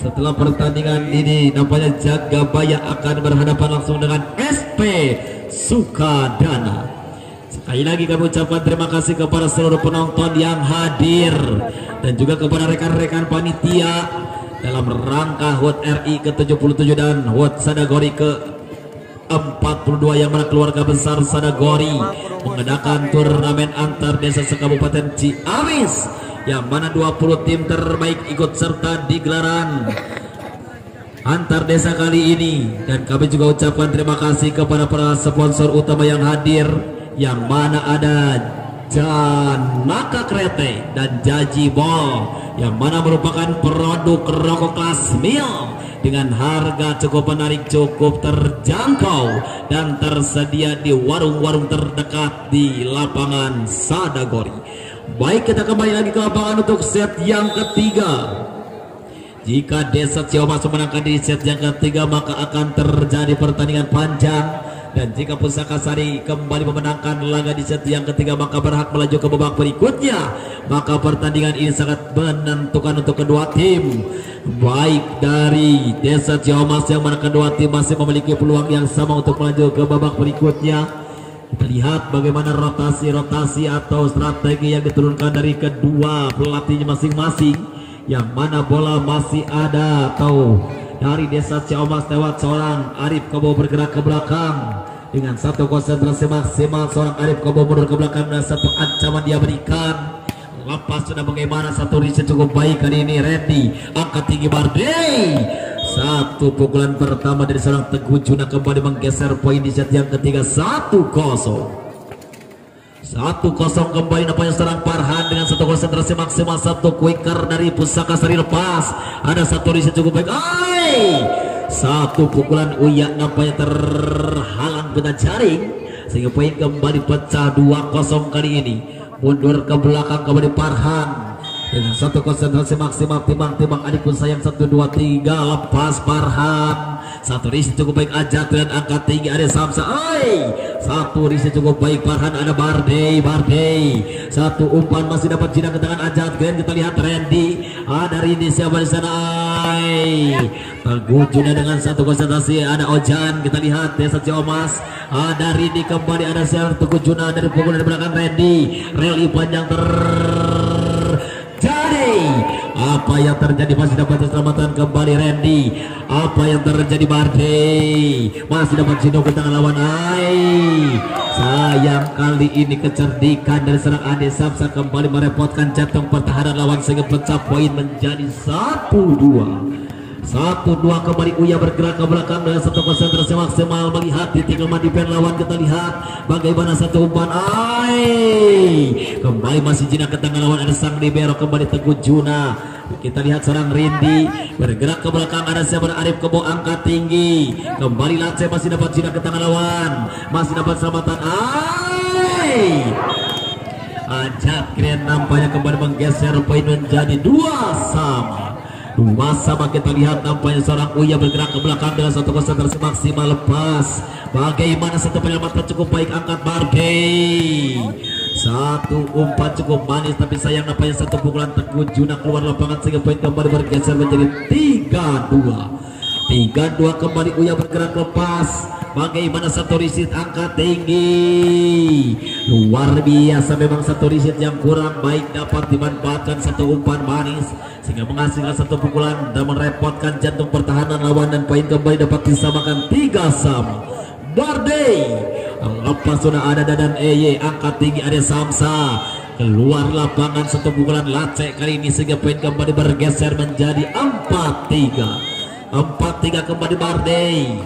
Setelah pertandingan ini nampaknya Jagabaya akan berhadapan langsung dengan SP Sukadana. Sekali lagi kami ucapkan terima kasih kepada seluruh penonton yang hadir dan juga kepada rekan-rekan panitia dalam rangka HUT RI ke-77 dan HUT Sadagori ke-42 yang mana keluarga besar Sadagori mengadakan turnamen antar desa sekabupaten Ciamis yang mana 20 tim terbaik ikut serta di gelaran antar desa kali ini. Dan kami juga ucapkan terima kasih kepada para sponsor utama yang hadir, yang mana ada Janaka Krete dan Jaji Ball, yang mana merupakan produk rokok kelas mil dengan harga cukup menarik, cukup terjangkau, dan tersedia di warung-warung terdekat di lapangan Sadagori. Baik, kita kembali lagi ke lapangan untuk set yang ketiga. Jika Desa Ciamas memenangkan di set yang ketiga, maka akan terjadi pertandingan panjang. Dan jika Pusaka Sari kembali memenangkan laga di set yang ketiga, maka berhak melaju ke babak berikutnya. Maka pertandingan ini sangat menentukan untuk kedua tim. Baik dari Desa Ciamas, yang mana kedua tim masih memiliki peluang yang sama untuk melaju ke babak berikutnya. Kita lihat bagaimana rotasi-rotasi atau strategi yang diturunkan dari kedua pelatihnya masing-masing. Yang mana bola masih ada, atau dari Desa Ciamas lewat seorang Arif Kobo bergerak ke belakang dengan satu konsentrasi maksimal. Seorang Arif Kobo mundur ke belakang dan satu ancaman dia berikan. Lepas sudah bagaimana, satu riset cukup baik kali ini. Randy angkat tinggi Bardey. Satu pukulan pertama dari seorang Teguh Juna kembali menggeser poin di set yang ketiga. 1-0 kembali nampaknya serang Farhan dengan satu konsentrasi maksimal. Satu quicker dari Pusaka Sari lepas. Ada satu riset cukup baik. Satu pukulan Uya nampaknya terhalang dengan jaring, sehingga poin kembali pecah. 2-0 kali ini. Mundur ke belakang kembali Farhan dengan satu konsentrasi maksimal. Timbang adik pun sayang. 1, 2, 3 lepas Farhan. Satu riset cukup baik Ajat dan angkat tinggi ada Samsa. Satu riset cukup baik Farhan, ada Bardey. Satu umpan masih dapat jinak ke tangan Ajat. Kita lihat Randy, ada Rindy siapa di sana. Teguh Juna dengan satu konsentrasi, ada Ojan. Kita lihat Desa Ciamas, ada Rindy kembali, ada Ser Teguh Juna dari pukul dari belakang Randy. Rally panjang terjadi. Apa yang terjadi, masih dapat keselamatan kembali Randy. Apa yang terjadi Bardey, masih dapat Cino ke tangan lawan. Sayang kali ini kecerdikan dari serang Ade Samsa kembali merepotkan jantung pertahanan lawan, sehingga pecah poin menjadi 1-2 kembali. Uya bergerak ke belakang dengan satu konsentrasi maksimal melihat titik lemah di pen lawan. Kita lihat bagaimana satu umpan kembali masih jinak ke tangan lawan. Ada sang libero kembali Teguh Juna. Kita lihat seorang Rindy bergerak ke belakang, ada siapa, Arif Kebo angkat tinggi kembali. Lace masih dapat jinak ke tangan lawan, masih dapat selamatan. Ajat Grand nampaknya kembali menggeser poin menjadi 2-2. Kita lihat nampaknya seorang Uya bergerak ke belakang dengan satu konsentrasi maksimal lepas. Bagaimana satu penyelamatan cukup baik angkat Bardey. Satu umpan cukup manis, tapi sayang nampaknya satu pukulan Teguh Juna keluar lapangan, sehingga poin kembali bergeser menjadi 3-2 kembali. Uya bergerak lepas. Bagaimana satu riset angkat tinggi, luar biasa. Memang satu riset yang kurang baik dapat dimanfaatkan satu umpan manis, sehingga menghasilkan satu pukulan dan merepotkan jantung pertahanan lawan, dan poin kembali dapat disamakan 3-3. Bardey lepas, sudah ada Dadan Eye angkat tinggi, ada Samsa keluar lapangan, satu pukulan Lace kali ini, sehingga poin kembali bergeser menjadi 4-3 kembali Bardey.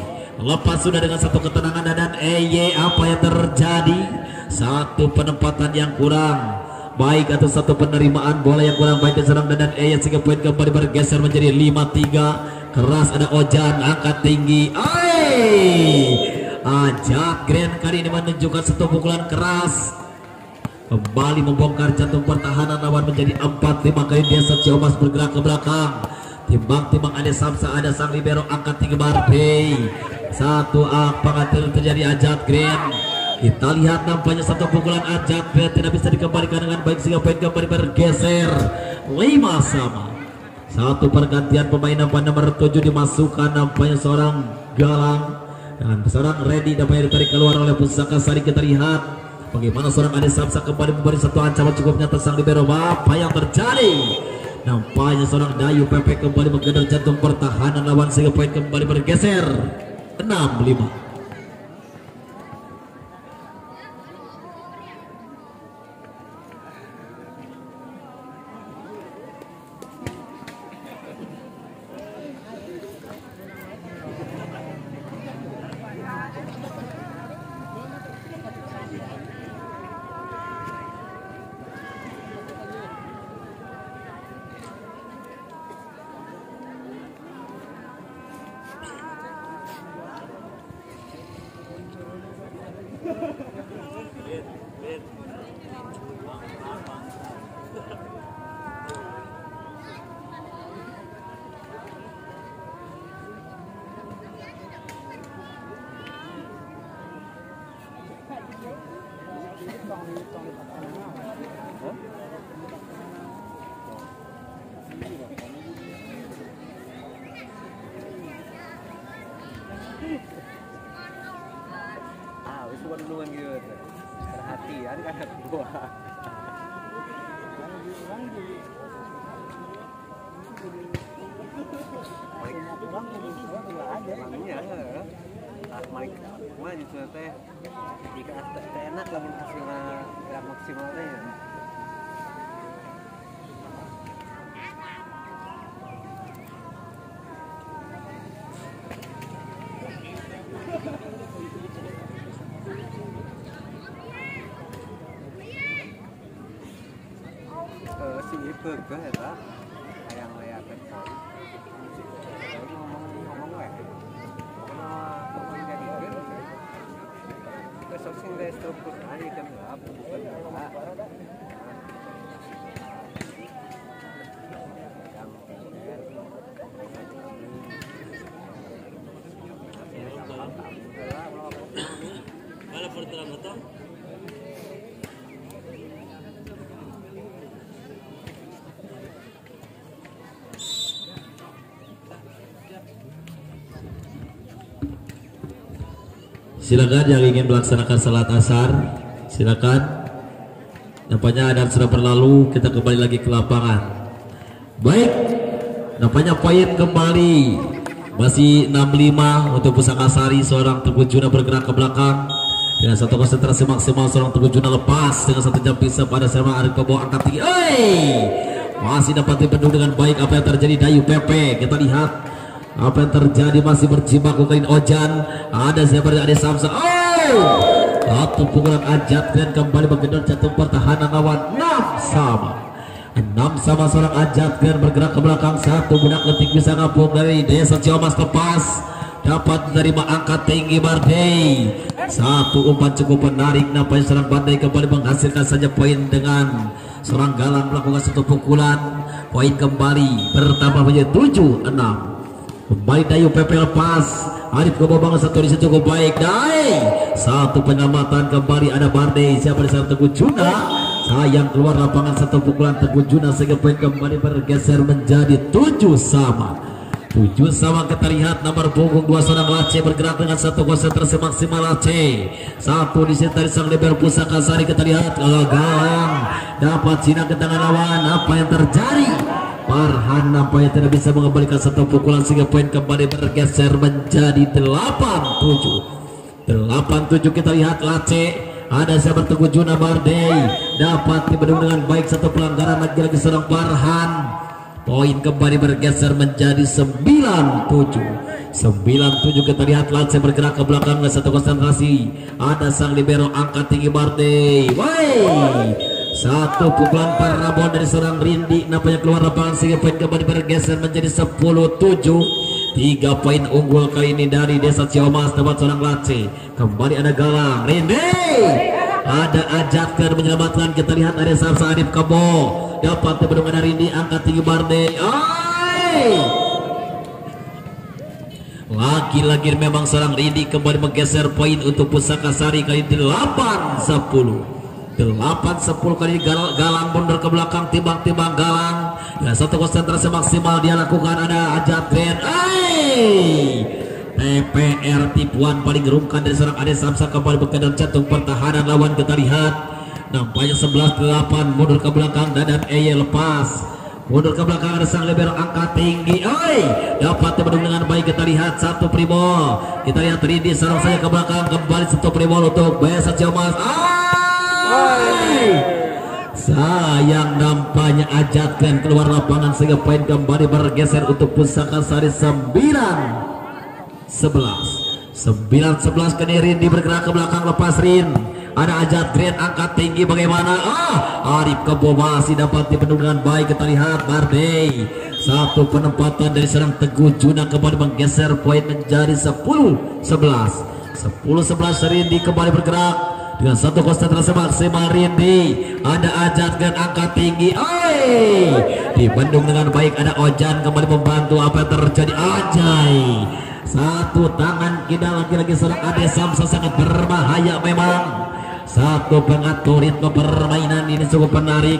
Lepas sudah dengan satu ketenangan Dadan Eye. Apa yang terjadi? Satu penempatan yang kurang baik atau satu penerimaan bola yang kurang baik diserang Dadan Eye, sehingga poin kembali bergeser menjadi 5-3. Keras ada Ojan angkat tinggi. Ajat Grand kali ini menunjukkan satu pukulan keras, kembali membongkar jantung pertahanan lawan menjadi 4-5 kali. Desa Ciamas bergerak ke belakang. Timbang ada Samsa, ada sang libero angkat tinggi Bardey. Satu apa terjadi Ajat Grand. Kita lihat nampaknya satu pukulan Ajat Grand tidak bisa dikembalikan dengan baik, sehingga poin kembali bergeser 5-5. Satu pergantian pemain nampaknya nomor 7 dimasukkan, nampaknya seorang Galang dan seorang Ready nampaknya ditarik keluar oleh Pusaka Sari. Kita lihat bagaimana seorang Ade Samsa kembali memberi satu ancaman cukup nyata sang libero. Apa yang terjadi? Nampaknya seorang Dayu Pepe kembali menggedor jantung pertahanan lawan, sehingga poin kembali bergeser 6-5. Wis wenuan gitu. Perhatian kan gua. Jika enak lah hasilnya tidak maksimalnya. Si burger ya, yang layak telepon. Ngomong weh. Ngomong jadi kan. Besok sing struktur aja kan apa bukan apa. Mana pertama betul? Silakan yang ingin melaksanakan salat asar, silakan. Nampaknya ada sudah berlalu, kita kembali lagi ke lapangan. Baik, nampaknya poin kembali masih 65 untuk Pusaka Sari. Seorang Teguh Juna bergerak ke belakang dengan satu konsentrasi maksimal. Seorang Teguh Juna lepas dengan satu jam pisah pada serang Arif Kebo angkat tinggi. Masih dapat dibendung dengan baik. Apa yang terjadi Dayu Pepe? Kita lihat apa yang terjadi, masih berjibaku kain Ojan. Ada siapa? Ada Samsa. Satu pukulan Ajat dan kembali menggedor jantung pertahanan lawan. 6 sama seorang Ajat dan bergerak ke belakang. Satu budak letik bisa ngapung dari Desa Ciomas, lepas dapat menerima angkat tinggi Bardei. Satu umpan cukup menarik. Nampaknya seorang Bardei kembali menghasilkan saja poin dengan seorang Galang melakukan satu pukulan. Poin kembali bertambah menjadi 7-6. Kembali Dayu Pepe lepas. Arif Kebobangan satu di situ cukup baik. Satu penyelamatan kembali ada Bardei. Siapa di sana? Teguh Juna. Sayang keluar lapangan satu pukulan Teguh Juna sehingga poin kembali bergeser menjadi 7 sama. 7 sama. Kita lihat nomor punggung 2 seorang Lace bergerak dengan satu konsentrasi maksimal. Lace satu di sini dari sang libero Pusaka Sari. Kita lihat Galang dapat sinar ke tangan lawan. Apa yang terjadi? Farhan nampaknya tidak bisa mengembalikan satu pukulan sehingga poin kembali bergeser menjadi 8-7. 8-7. Kita lihat Lace, ada siapa? Teguh Juna. Bardei dapat dibendung dengan baik. Satu pelanggaran lagi seorang Farhan. Poin kembali bergeser menjadi 9-7. 9-7. Kita lihat Lace bergerak ke belakang dengan satu konsentrasi. Ada sang libero angkat tinggi Bardei. Satu pukulan parabon dari seorang Rindi nampaknya keluar lapangan sehingga poin kembali bergeser menjadi 10-7. 3 poin unggul kali ini dari Desa Ciomas dapat seorang Lace. Kembali ada Galang, Rindi, ada Ajatkan menyelamatkan. Kita lihat ada Samsa Arif Kebo dapat dibendung ada Rindi angkat tinggi Bardei. Lagi-lagi memang seorang Rindi kembali menggeser poin untuk Pusaka Sari kali ini 8-10. 8-10 kali Galang mundur ke belakang, timbang-timbang Galang dan satu konsentrasi maksimal dia lakukan. Ada Ajatren. PPR tipuan paling gerungkan dari seorang Ade Samsa kembali berkedar jantung pertahanan lawan. Kita lihat nampaknya 11-8 mundur ke belakang. Dadan Eye lepas mundur ke belakang. Ada sang libero angkat tinggi. Dapat dibendung dengan baik. Kita lihat satu Primo. Kita lihat Rindi serang saja ke belakang. Kembali satu Primo untuk Desa Ciomas. Sayang nampaknya Ajatkan keluar lapangan sehingga poin kembali bergeser untuk Pusaka Sari 9-11. Kini Rindi bergerak ke belakang lepas Rin. Ada Ajatkan angkat tinggi bagaimana? Arif Kebo masih dapat dibendung dengan baik. Kita lihat Bardei. Satu penempatan dari seorang Teguh Juna kembali menggeser poin menjadi 10-11. 10-11 Rindi kembali bergerak dengan satu konsentrasi maksimal. Rindi ada Ajat dengan angka tinggi, dibendung dengan baik. Ada Ojan kembali membantu. Apa yang terjadi? Ajay satu tangan kita lagi-lagi seorang Ade Samsa sangat berbahaya memang. Satu pengatur ritme permainan ini cukup menarik.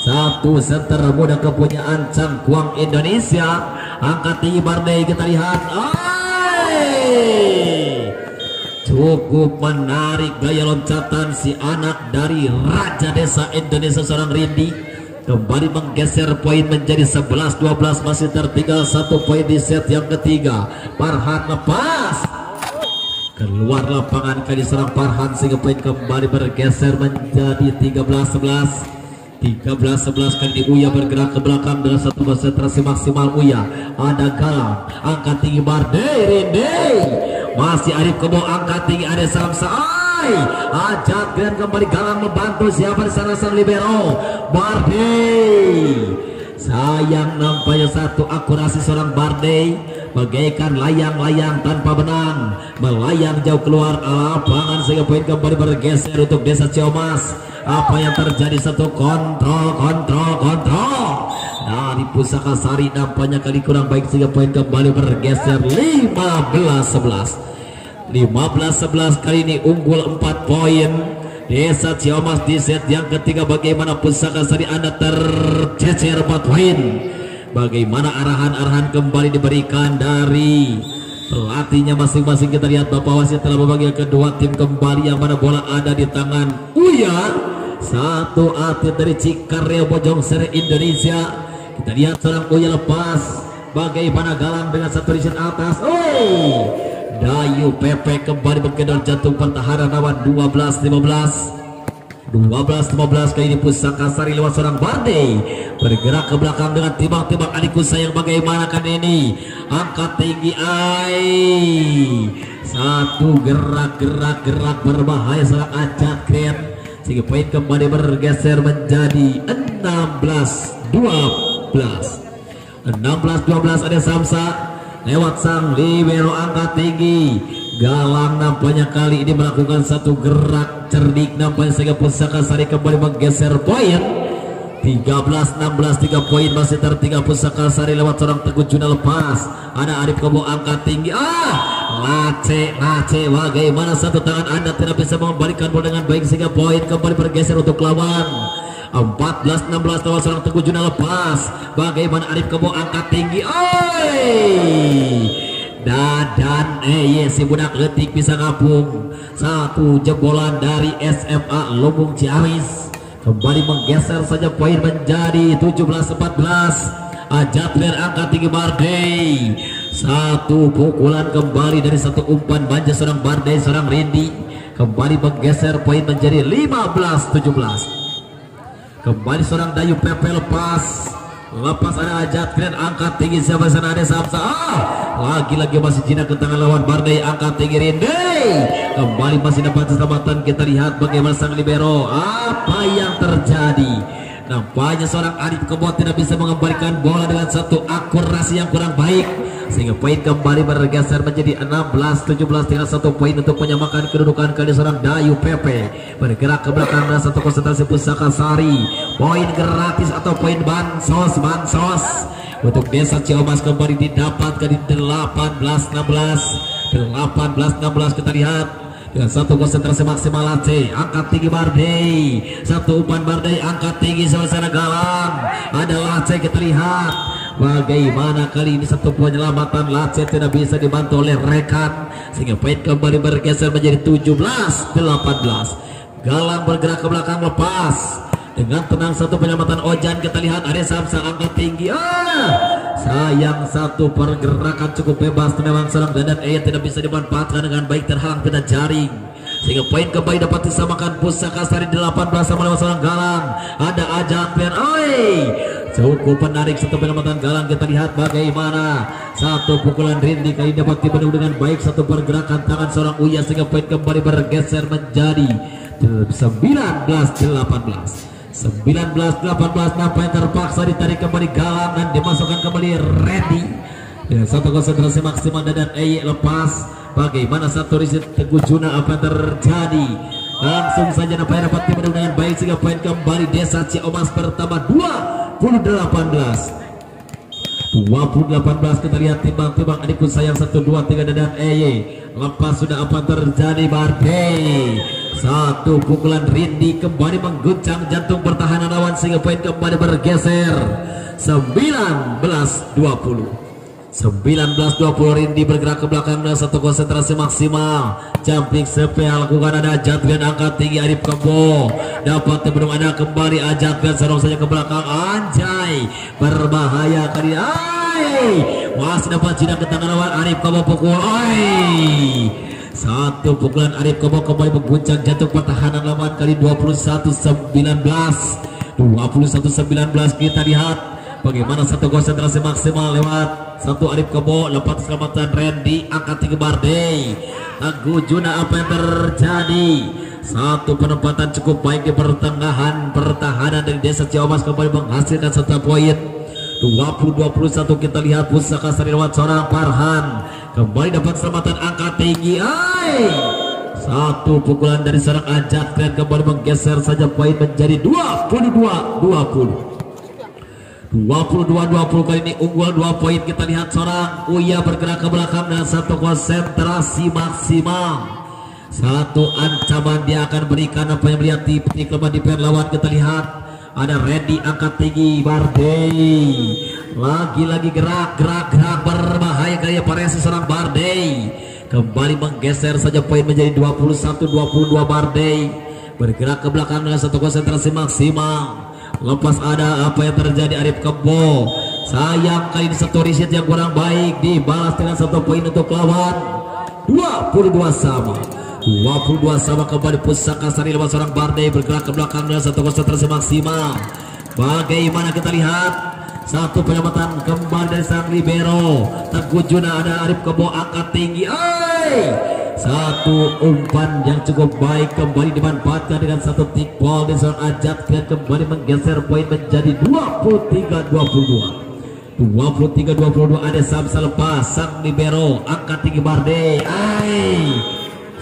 Satu center muda kepunyaan Cangkuang Indonesia, angkat tinggi Bardei. Kita lihat, cukup menarik gaya loncatan si anak dari Raja Desa Indonesia seorang Rindi. Kembali menggeser poin menjadi 11-12, masih tertinggal 1 poin di set yang ketiga. Farhan lepas keluar lapangan kali serang Farhan sehingga poin kembali bergeser menjadi 13-11. 13-11 kali ini Uya bergerak ke belakang dengan satu konsentrasi maksimal. Uya ada Galang, angkat tinggi Bardei. Rindi masih Arif Kebo, angkat tinggi ada Samsa. Ajak Grand kembali. Galang membantu. Siapa di sana sang libero? Bardei. Sayang nampaknya satu akurasi seorang Bardei bagaikan layang-layang tanpa benang, melayang jauh keluar lapangan sehingga poin kembali bergeser untuk Desa Ciamas. Apa yang terjadi? Satu kontrol dari Pusaka Sari nampaknya kali kurang baik sehingga poin kembali bergeser 15-11. 15-11 kali ini unggul 4 poin Desa Ciamas di set yang ketiga. Bagaimana Pusaka Sari Anda tercecer 4 poin? Bagaimana arahan-arahan kembali diberikan dari pelatihnya masing-masing? Kita lihat Bapak wasit telah membagi kedua tim kembali, yang mana bola ada di tangan Uya, satu atlet dari Cikarya Bojong Sere Indonesia. Kita lihat seorang Uya lepas. Bagaimana Galang dengan satu reset atas. Dayu Pepe kembali berkedor jantung pertahanan lawan 12-15. 12-15 kali ini Pusaka Sari lewat seorang Bardei bergerak ke belakang dengan timbang-timbang Adiku sayang. Bagaimana kan ini? Angkat tinggi satu gerak berbahaya seorang Ajat Grand sehingga poin kembali bergeser menjadi 16-12. 16-12 ada Samsa lewat sang libero, angkat tinggi. Galang nampaknya kali ini melakukan satu gerak cerdik nampaknya sehingga Pusaka Sari kembali menggeser poin 13-16. 3 poin masih tertinggal Pusaka Sari lewat seorang Teguh Juna lepas. Ada Arif Kebo angkat tinggi. Lace. Bagaimana satu tangan Anda tidak bisa mengembalikan bola dengan baik sehingga poin kembali bergeser untuk lawan. 14-16 lewat seorang Teguh Juna lepas. Bagaimana Arif Kebo angkat tinggi. Dadan si budak letik bisa ngapung. Satu jebolan dari SMA Lumbung Ciamis kembali menggeser saja poin menjadi 17-14. Ajatler angkat tinggi Bardei. Satu pukulan kembali dari satu umpan manja seorang Bardei, seorang Rindi kembali menggeser poin menjadi 15-17. Kembali seorang Dayu Pepe lepas ada Ajat Grand angkat tinggi. Siapa sana? Ada Samsa. Lagi-lagi masih jinak ke tangan lawan Bardei, angkat tinggi Rindi kembali masih dapat keselamatan. Kita lihat bagaimana sang libero. Apa yang terjadi? Nampaknya seorang Arif Kebo tidak bisa mengembalikan bola dengan satu akurasi yang kurang baik sehingga poin kembali bergeser menjadi 16-17. Tinggal 1 poin untuk menyamakan kedudukan kali seorang Dayu Pepe bergerak ke belakang dan satu konsentrasi Pusaka Sari. Poin gratis atau poin bansos untuk Desa Ciamas kembali didapatkan di 18-16. Kita lihat dengan satu konsentrasi maksimal. Lace angkat tinggi Bardei, satu umpan Bardei angkat tinggi sama-sama Galang. Ada Lace, kita lihat bagaimana kali ini satu penyelamatan Lace tidak bisa dibantu oleh rekan sehingga poin kembali bergeser menjadi 17-18. Galang bergerak ke belakang lepas dengan tenang, satu penyelamatan Ojan. Kita lihat ada Samsa angkat tinggi. Sayang satu pergerakan cukup bebas memang serang dan tidak bisa dimanfaatkan dengan baik, terhalang peta jaring sehingga poin kembali dapat disamakan Pusaka Sari 18 sama lewat seorang Galang. Ada Ajat Plan. Cukup menarik satu penyelamatan Galang. Kita lihat bagaimana satu pukulan Rindi kali dapat dipenuhi dengan baik, satu pergerakan tangan seorang Uya sehingga poin kembali bergeser menjadi 19-18. 19-18. Nampaknya terpaksa ditarik kembali Galang dan dimasukkan kembali Randy dengan satu konsentrasi maksimal. Dan lepas Bagaimana satu riset Teguh Juna, apa yang terjadi? Langsung saja nampaknya dapat dimenang dengan baik sehingga poin kembali Desa Ciamas bertambah 28 kita lihat timbang-timbang adikku sayang 1 2 3 dan EY lepas sudah apa terjadi Bardey. Satu pukulan Rindi kembali mengguncang jantung pertahanan lawan sehingga poin kembali bergeser 19-20. Rindi bergerak ke belakang dengan satu konsentrasi maksimal. Jumping spesial lakukan, ada Ajatgan angkat tinggi Arif Kebo dapat terbendung, ada kembali Ajatgan serong saja ke belakang. Anjay berbahaya kali masih dapat jinak ke tangan lawan Arif Kebo pukul. Satu pukulan Arif Kebo kembali mengguncang jantung pertahanan lawan kali 21-19. Kita lihat bagaimana satu konsentrasi maksimal lewat satu Arif Kebo, lepas keselamatan Randy angkat tinggi Bardey. Teguh Juna, apa yang terjadi? Satu penempatan cukup baik di pertahanan dari Desa Ciamas kembali menghasilkan 1 poin. 20-21 kita lihat Pusaka Sari lewat seorang Farhan kembali dapat keselamatan angkat tinggi. Satu pukulan dari seorang Ajat dan kembali menggeser saja poin menjadi 22-20. 22-20 kali ini unggul 2 poin. Kita lihat seorang Uya bergerak ke belakang dengan satu konsentrasi maksimal. Satu ancaman dia akan berikan apa yang melihat di kelemahan di lawan. Kita lihat ada Randy angkat tinggi Bardey. Lagi-lagi gerak berbahaya gaya variasi seorang Bardey. Kembali menggeser saja poin menjadi 21-22. Bardey bergerak ke belakang dengan satu konsentrasi maksimal. Lepas ada apa yang terjadi Arif Kebo. Sayang kali ini satu riset yang kurang baik dibalas dengan 1 poin untuk lawan. 22 sama kembali Pusaka Sari lewat seorang Bardey bergerak ke belakang dengan satu konsentrasi maksimal. Bagaimana kita lihat satu penyelamatan kembali dari sang libero Teguh Juna, ada Arif Kebo angkat tinggi. Satu umpan yang cukup baik kembali dimanfaatkan dengan satu tick ball di seorang Ajat dan kembali menggeser poin menjadi 23-22. Ada Samsa lepas sang libero angkat tinggi Bardey.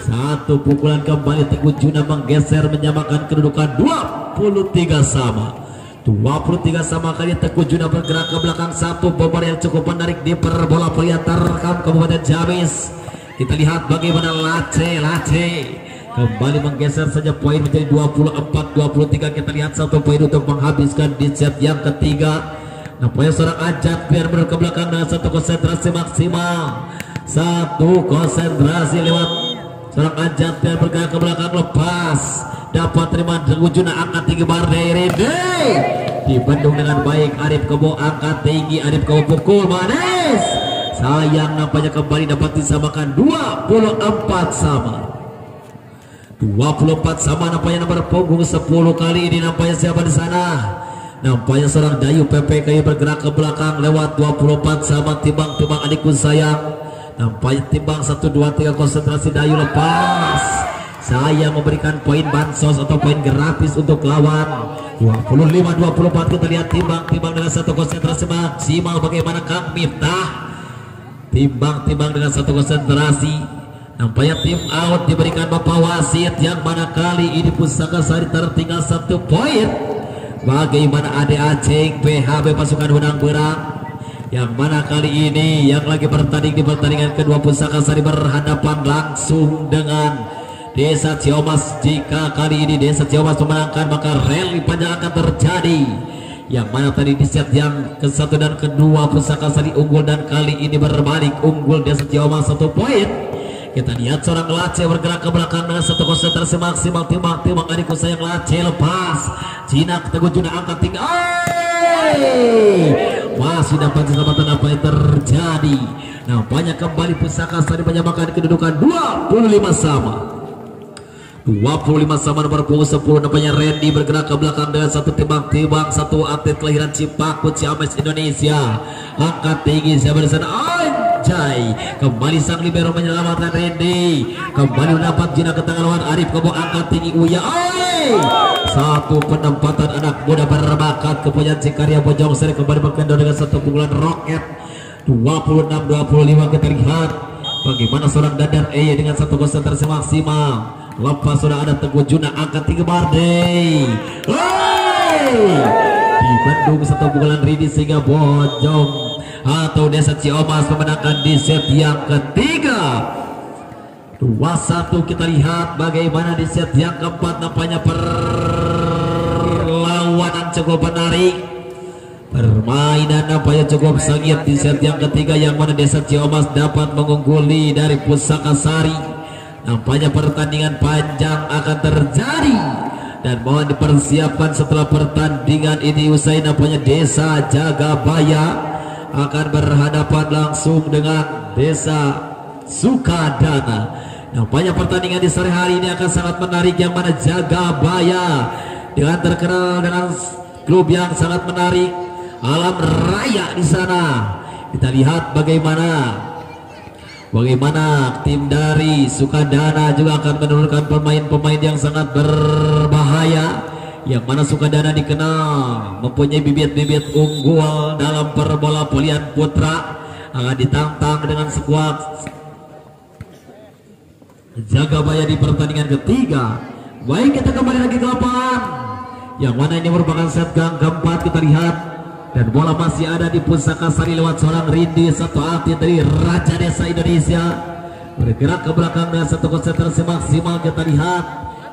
Satu pukulan kembali Teguh Juna menggeser menyamakan kedudukan 23 sama kali Teguh Juna bergerak ke belakang. Satu bomber yang cukup menarik di perbola pria terekam Kabupaten Ciamis. Kita lihat bagaimana Lace kembali menggeser saja poin menjadi 24-23. Kita lihat 1 poin untuk menghabiskan di set yang ketiga. Nampaknya seorang Ajat biar ke belakang dengan satu konsentrasi maksimal. Satu konsentrasi lewat seorang Ajat biar bergerak ke belakang, lepas dapat terima Teguh Juna angkat tinggi Bardey. Dibendung dengan baik Arif Kebo angkat tinggi. Arif Kebo pukul manis. Sayang nampaknya kembali dapat disamakan 24 sama nampaknya nomor punggung 10 kali ini. Nampaknya siapa di sana? Nampaknya seorang Dayu PPK bergerak ke belakang lewat 24 sama timbang adikku sayang. Nampaknya timbang 1 2 3 konsentrasi Dayu lepas. Saya memberikan poin bansos atau poin gratis untuk lawan. 25-24 kita lihat timbang dengan satu konsentrasi maksimal. Bagaimana Kang Miftah? Timbang dengan satu konsentrasi. Nampaknya tim out diberikan Bapak Wasit, yang mana kali ini Pusaka Sari tertinggal 1 poin. Bagaimana Ade Aceh PHB pasukan Hunang Berang, yang mana kali ini yang lagi bertanding di pertandingan kedua Pusaka Sari berhadapan langsung dengan Desa Ciamas. Jika kali ini Desa Ciamas memenangkan, maka rally panjang akan terjadi, yang mana tadi di set yang ke-1 dan kedua Pusaka Sari unggul, dan kali ini berbalik unggul Desa Ciamas 1 poin. Kita lihat seorang Lace bergerak ke belakang dengan satu konsentrasi maksimal. Timbang adikku sayang Lace lepas. Jinak Teguh Juna angkat tinggi. Masih dapat keselamatan. Apa yang terjadi? Nampaknya kembali Pusaka Sari menyamakan kedudukan 25 sama nomor punggung 10. Nampaknya Randy bergerak ke belakang dengan satu timbang satu atlet kelahiran Cipaku Ciamis Indonesia. Angkat tinggi siapa di sana? Anjay, kembali sang libero menyelamatkan Randy. Kembali mendapat jinak ke tangan lawan Arif Kebo angkat tinggi Uya. Satu penempatan anak muda berbakat kepunyaan Cikarya Bojong Sari kembali berkendor dengan satu pukulan roket. 26-25 kita lihat Bagaimana seorang Dadar Eye dengan satu konsentrasi maksimal. Lepas sudah ada Teguh Juna angkat 3 Bardey. Di Bandung satu pukulan Ridi sehingga Bojong atau Desa Ciomas memenangkan di set yang ketiga. 2-1. Kita lihat bagaimana di set yang keempat. Nampaknya perlawanan cukup menarik. Permainan nampaknya cukup sengit di set yang ketiga, yang mana Desa Ciomas dapat mengungguli dari Pusaka Sari. Nampaknya pertandingan panjang akan terjadi dan mohon dipersiapkan setelah pertandingan ini usai. Nampaknya Desa Jagabaya akan berhadapan langsung dengan Desa Sukadana. Nampaknya pertandingan di sore hari ini akan sangat menarik, yang mana Jagabaya dengan terkenal dengan klub yang sangat menarik, alam raya di sana. Kita lihat bagaimana tim dari Sukadana juga akan menurunkan pemain-pemain yang sangat berbahaya, yang mana Sukadana dikenal mempunyai bibit-bibit unggul dalam perbola volian putra. Akan ditantang dengan skuad Jagabaya di pertandingan ketiga. Baik, kita kembali lagi ke lapangan, yang mana ini merupakan set gang keempat. Kita lihat dan bola masih ada di Pusaka Sari lewat seorang Rindi, satu atlet dari Raja Desa Indonesia, bergerak ke belakang dengan satu konsentrasi maksimal. Kita lihat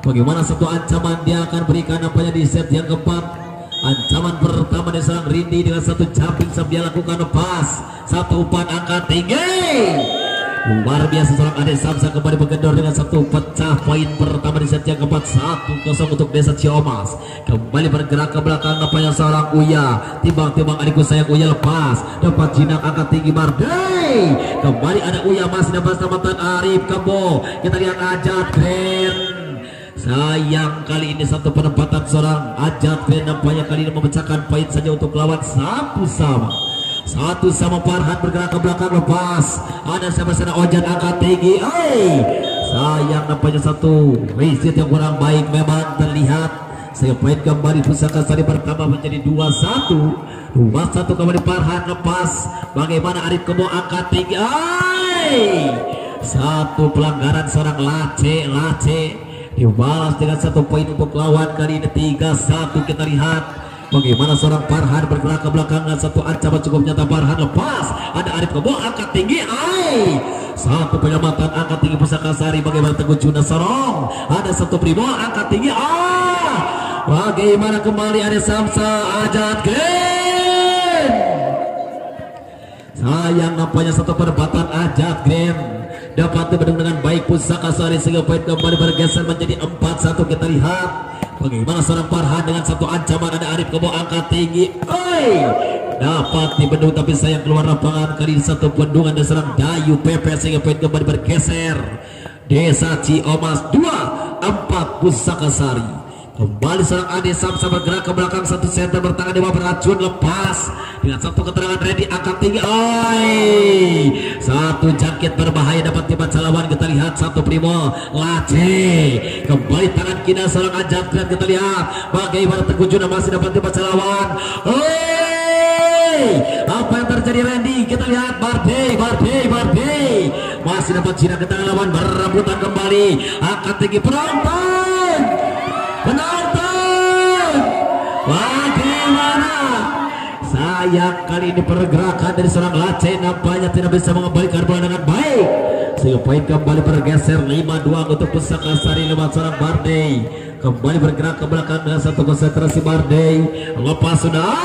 bagaimana satu ancaman dia akan berikan nampaknya di set yang keempat. Ancaman pertama dari seorang Rindi dengan satu jumping sub dia lakukan, lepas satu umpan angkat tinggi. Luar biasa seorang Ade Samsa kembali bergendor dengan satu pecah poin pertama di set yang keempat. 1-0 untuk Desa Ciomas. Kembali bergerak ke belakang nampaknya seorang Uya, timbang-timbang adikku sayang Uya, lepas dapat jinak angkat tinggi Bardey. Kembali ada Uya, masih dapat selamatkan Arif Kebo. Kita lihat Ajat Grand. Sayang kali ini satu penempatan seorang Ajat Grand nampaknya kali ini memecahkan poin saja untuk lawan. 1 sama Farhan bergerak ke belakang, lepas ada siapa sana Ojan angkat tinggi. Sayang nampaknya satu riset yang kurang baik memang terlihat. Saya poin kembali Pusaka Sari pertama menjadi 2-1 kembali Farhan, lepas bagaimana Arif Kebo angkat tinggi. Satu pelanggaran seorang Lace dibalas dengan satu poin untuk lawan kali ini 3-1. Kita lihat bagaimana seorang Farhan bergerak ke belakang dengan satu ancaman cukup nyata. Farhan lepas ada Arif Kebo angkat tinggi. Satu penyelamatan angkat tinggi Pusaka Sari. Bagaimana Teguh Juna Sorong, ada satu Primo angkat tinggi. Bagaimana kembali ada Samsa Ajat Grand. Sayang nampaknya satu perdebatan Ajat Grand dapat dibendung dengan baik Pusaka Sari sehingga poin kembali bergeser menjadi 4-1. Kita lihat bagaimana seorang Farhan dengan satu ancaman ada Arif Kebo angkat tinggi. Dapat dibendung tapi sayang keluar lapangan. Kali ini satu bendungan dan serang Dayu Pepe sehingga poin kembali bergeser. Desa Ciomas 2-4 Pusaka Sari. Kembali seorang Ade Samsa bergerak ke belakang, satu center bertangan di bawah beracun, lepas dengan satu keterangan ready angkat tinggi. Satu jangkit berbahaya dapat dibaca lawan. Kita lihat satu Primo Lace kembali tangan kiri seorang Ajat Grand. Kita lihat bagaimana Teguh Juna masih dapat dibaca lawan. Apa yang terjadi Randy? Kita lihat Bardey masih dapat jinak ke tangan lawan, berebutan kembali angkat tinggi. Penonton bagaimana? Sayang kali ini pergerakan dari seorang Lace nampaknya tidak bisa mengembalikan bola dengan baik sehingga poin kembali bergeser 5-2 untuk Pusaka Sari lewat seorang Bardey. Kembali bergerak ke belakang dengan satu konsentrasi Bardey, lepas sudah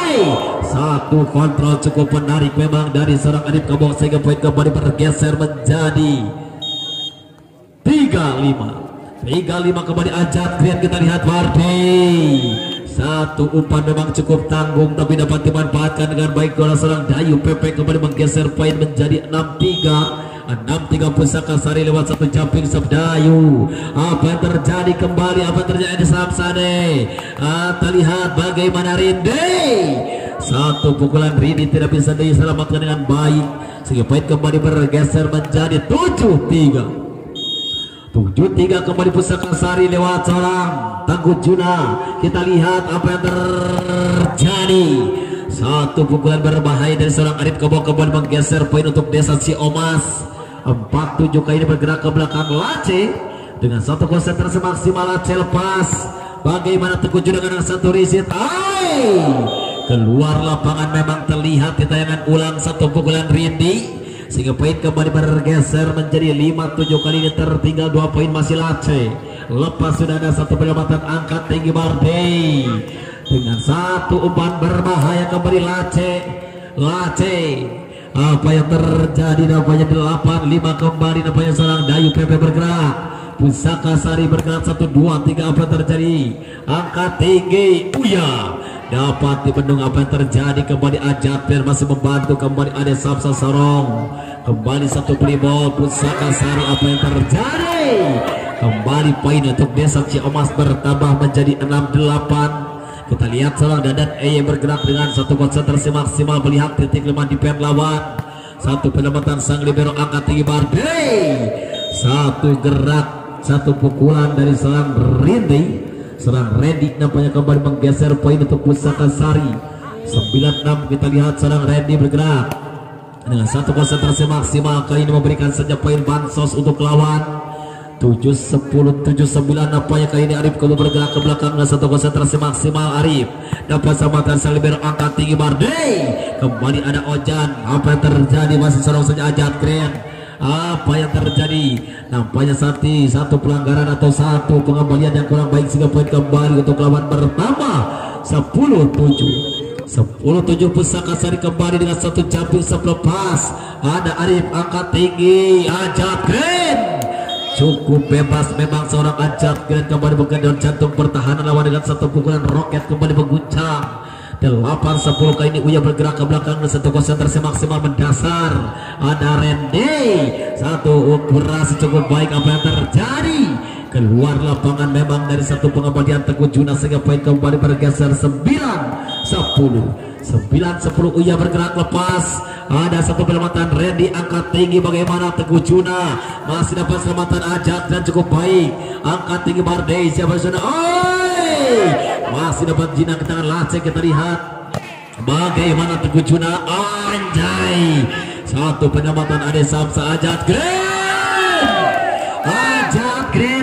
satu kontrol cukup menarik memang dari seorang Arif Kebo sehingga poin kembali bergeser menjadi 3-5 kembali Ajat Grand. Kita lihat Bardey, satu umpan memang cukup tanggung tapi dapat dimanfaatkan dengan baik oleh seorang Dayu Pepe. Kembali menggeser poin menjadi 6-3 Pusaka Sari lewat satu jumping sub Dayu. Apa yang terjadi kembali? Apa yang terjadi di Samsane? Kita lihat bagaimana Rindi, satu pukulan Rindi tidak bisa diselamatkan dengan baik sehingga poin kembali bergeser menjadi 7-3 kembali Pusaka Sari lewat seorang Teguh Juna. Kita lihat apa yang terjadi. Satu pukulan berbahaya dari seorang Arif Kebo kembali menggeser poin untuk Desa Ciomas 47 kali ini bergerak ke belakang Lace dengan satu konsentrasi maksimal. Lace lepas, bagaimana Teguh Juna dengan satu riset, keluar lapangan. Memang terlihat di tayangan ulang satu pukulan Rindi sehingga poin kembali bergeser menjadi 5-7. Kali ini tertinggal 2 poin masih Lace. Lepas sudah ada satu penyelamatan angkat tinggi Bardey dengan satu umpan berbahaya kembali Lace. Apa yang terjadi? Nampaknya 8-5 kembali. Nampaknya seorang Dayu PP bergerak, Pusaka Sari bergerak 1-2-3. Apa yang terjadi? Angkat tinggi Uya dapat dibendung. Apa yang terjadi? Kembali Ajatper masih membantu. Kembali ada Samsa Sorong, kembali satu playball Pusaka Sari. Apa yang terjadi? Kembali poin untuk Desa Ciamas bertambah menjadi 6-8. Kita lihat seorang Dadan yang bergerak dengan satu konsentrasi maksimal melihat titik lemah di pen lawan. Satu penyelamatan sang libero angkat tinggi Bardey, satu gerak, satu pukulan dari seorang Rindi. Serang Randy nampaknya kembali menggeser poin untuk Pusaka Sari. 9-6. Kita lihat seorang Randy bergerak dengan satu konsentrasi maksimal. Kali ini memberikan saja poin bansos untuk lawan. 7-10, 7-9. Nampaknya kali ini Arif Kebo bergerak ke belakang dengan satu konsentrasi maksimal. Arif dapat sambatan sang libero angkat tinggi Bardey. Kembali ada Ojan. Apa yang terjadi? Masih serong saja Ajat Grand. Apa yang terjadi? Nampaknya satu pelanggaran atau satu pengembalian yang kurang baik sehingga poin kembali untuk lawan bertambah 10-7. 10-7. Pusaka Sari kembali dengan satu jumping selepas. Ada Arif angkat tinggi. Ajat Grand cukup bebas memang seorang Ajat Grand kembali mengendor jantung pertahanan lawan dengan satu pukulan roket kembali mengguncang. 8-10. Kali ini Uya bergerak ke belakang dengan satu konsentrasi maksimal mendasar. Ada Randy, satu operasi cukup baik. Apa yang terjadi? Keluar lapangan memang dari satu pengembalian Teguh Juna sehingga poin kembali bergeser 9-10. 9-10. Uya bergerak lepas. Ada satu penyelamatan Randy angkat tinggi. Bagaimana Teguh Juna masih dapat selamatan Ajat dan cukup baik. Angkat tinggi Bardey. Siapa sana? Masih dapat Jina ke tangan Lace. Kita lihat bagaimana Teguh Juna. Anjay, satu penyelamatan ada Samsa. Ajat Grand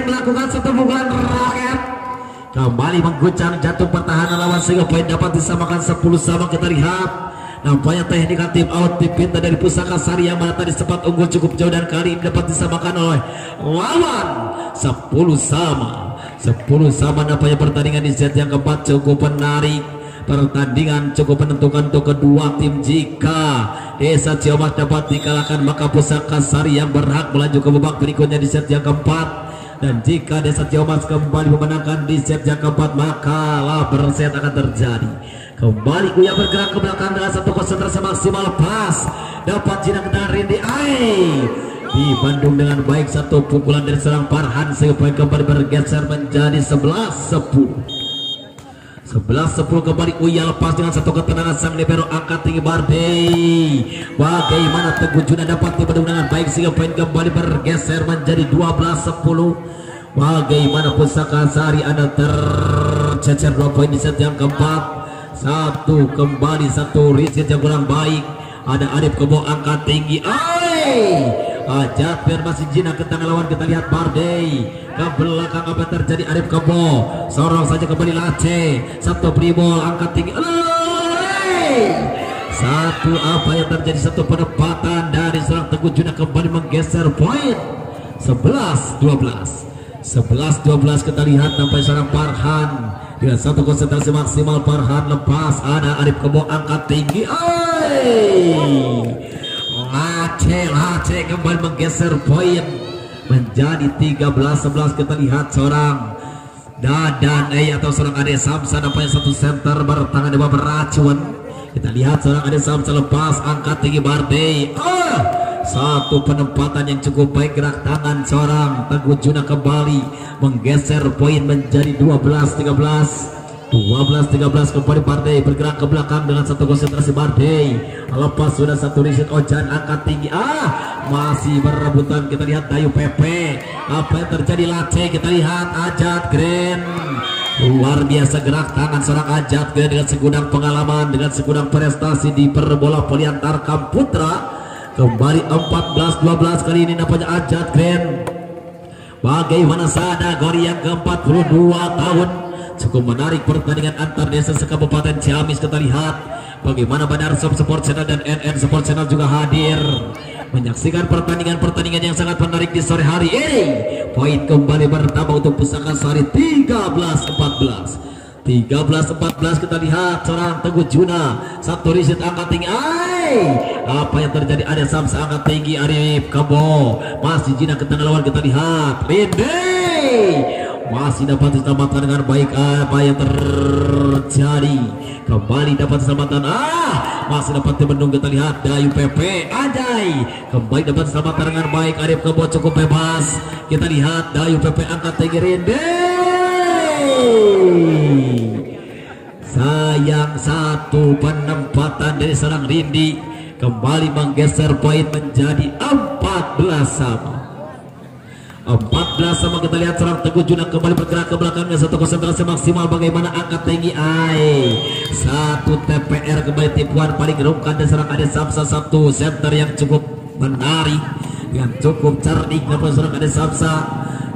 melakukan satu pukulan roket kembali mengguncang jantung pertahanan lawan sehingga poin dapat disamakan 10-sama. Kita lihat nampaknya teknik tim out dipinta dari Pusaka Sari yang mana tadi sempat unggul cukup jauh dan kali ini dapat disamakan oleh lawan 10-sama. 10-sama. Nampaknya pertandingan di set yang keempat cukup menarik. Pertandingan cukup menentukan untuk kedua tim. Jika Desa Ciamas dapat dikalahkan maka Pusaka Sari yang berhak melaju ke babak berikutnya di set yang keempat. Dan jika Desa Ciamas kembali memenangkan di set yang keempat maka labor set akan terjadi. Kembali Uya bergerak ke belakang dengan satu konsentrasi maksimal. Lepas dapat Jina ke tangan Rindi. Di Bandung dengan baik satu pukulan dari serang Farhan sehingga poin kembali bergeser menjadi 11-10. 11-10 kembali Uya lepas dengan satu ketenangan sang libero angkat tinggi Bardey. Bagaimana Teguh Juna dapat dibendung dengan baik sehingga poin kembali bergeser menjadi 12-10. Bagaimana Pusaka Sari ada tercecer 2 poin di set yang keempat. Satu kembali satu riset yang kurang baik. Ada Arif Kebo angkat tinggi. Ajat biar masih Jina ke tangan lawan. Kita lihat Bardey ke belakang. Apa terjadi? Arif Kebo sorong saja kembali Lace. Satu pribol angkat tinggi. Satu apa yang terjadi? Satu penempatan dari seorang Teguh Juna kembali menggeser poin 11-12. 11-12. Kita lihat sampai seorang Farhan dengan satu konsentrasi maksimal. Farhan lepas. Ada Arif Kebo angkat tinggi. Lace kembali menggeser poin menjadi 13-11. Kita lihat seorang Dadan atau seorang Ade Samsa nampaknya satu center bertangan di bawah beracun. Kita lihat seorang Ade Samsa lepas angkat tinggi Bardey. Satu penempatan yang cukup baik gerak tangan seorang Teguh Juna kembali menggeser poin menjadi 12-13. 12-13 kembali Bardey bergerak ke belakang dengan satu konsentrasi. Bardey lepas sudah satu riset. Ojan angkat tinggi. Masih berebutan. Kita lihat Dayu PP. Apa yang terjadi? Lace. Kita lihat Ajat Grand. Luar biasa gerak tangan seorang Ajat Grand dengan segudang pengalaman, dengan segudang prestasi di perbola voli antar kaum putra. Kembali 14-12 kali ini nampaknya Ajat Grand. Bagaimana sada Gori yang ke-42 tahun. Cukup menarik pertandingan antar desa sekabupaten Ciamis. Kita lihat bagaimana Bandar Sport Channel dan NN Sport Channel juga hadir menyaksikan pertandingan yang sangat menarik di sore hari ini. Poin kembali bertambah untuk Pusaka Sari 13-14. 13-14 kita lihat seorang Teguh Juna satu riset angkat tinggi. Apa yang terjadi? Ada Samsa angkat tinggi, Arif Kabo masih jinak ke tengah lawan. Kita lihat Rinde masih dapat diselamatkan dengan baik. Apa yang terjadi? Kembali dapat diselamatkan. Masih dapat dibendung. Kita lihat Dayu PP Ajay kembali dapat diselamatkan dengan baik. Arif Kabo cukup bebas. Kita lihat Dayu PP angkat tinggi, Rinde sayang satu penempatan dari seorang Rindi kembali menggeser poin menjadi 14 sama. 14 sama. Kita lihat seorang Teguh Juna kembali bergerak ke belakangnya. Satu konsentrasi maksimal. Bagaimana angkat tinggi satu TPR kembali tipuan paling gerungkan dan seorang Ade Samsa satu center yang cukup menarik yang cukup cerdik namun seorang Ade Samsa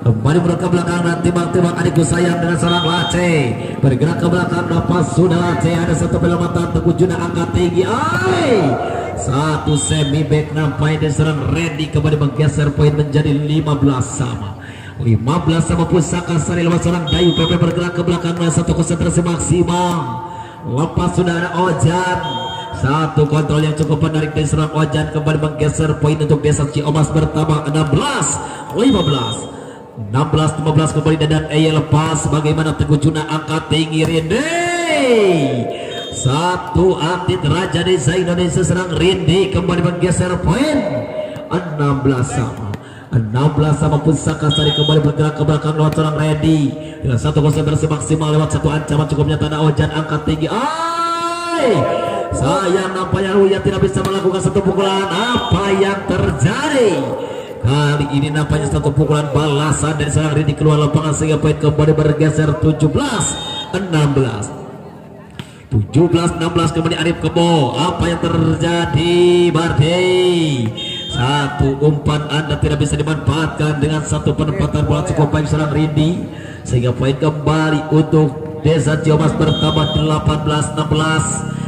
kembali bergerak ke belakang dan timbang-timbang adikku sayang dengan seorang Lace bergerak ke belakang. Lepas sudah Lace ada satu penyelamatan. Teguh Juna angkat tinggi satu semi back nampaknya dan seorang Randy kembali menggeser poin menjadi 15 sama. 15 sama Pusaka Sari lewat seorang Dayu PP bergerak ke belakang dan satu konsentrasi maksimal. Lepas sudah ada Ojan satu kontrol yang cukup menarik dari seorang Ojan kembali menggeser poin untuk Desa Ciomas bertambah 16-15. 16-15 kembali dan lepas. Bagaimana Teguh Juna angkat tinggi, Rinde satu atlet Raja Desa Indonesia serang Rinde kembali menggeser poin 16 sama. 16 sama Pusaka Sari kembali bergerak ke belakang lewat seorang Randy dengan satu konsentrasi maksimal lewat satu ancaman cukup nyata. Ojan angkat tinggi. Sayang nampaknya Uya tidak bisa melakukan satu pukulan. Apa yang terjadi? Kali ini nampaknya satu pukulan balasan dari seorang Rindi keluar lapangan sehingga poin kembali bergeser 17-16. 17-16 kembali Arif Kebo. Apa yang terjadi? Bardey satu umpan Anda tidak bisa dimanfaatkan dengan satu penempatan bola cukup baik seorang Rindi sehingga poin kembali untuk Desa Ciomas bertambah 18-16.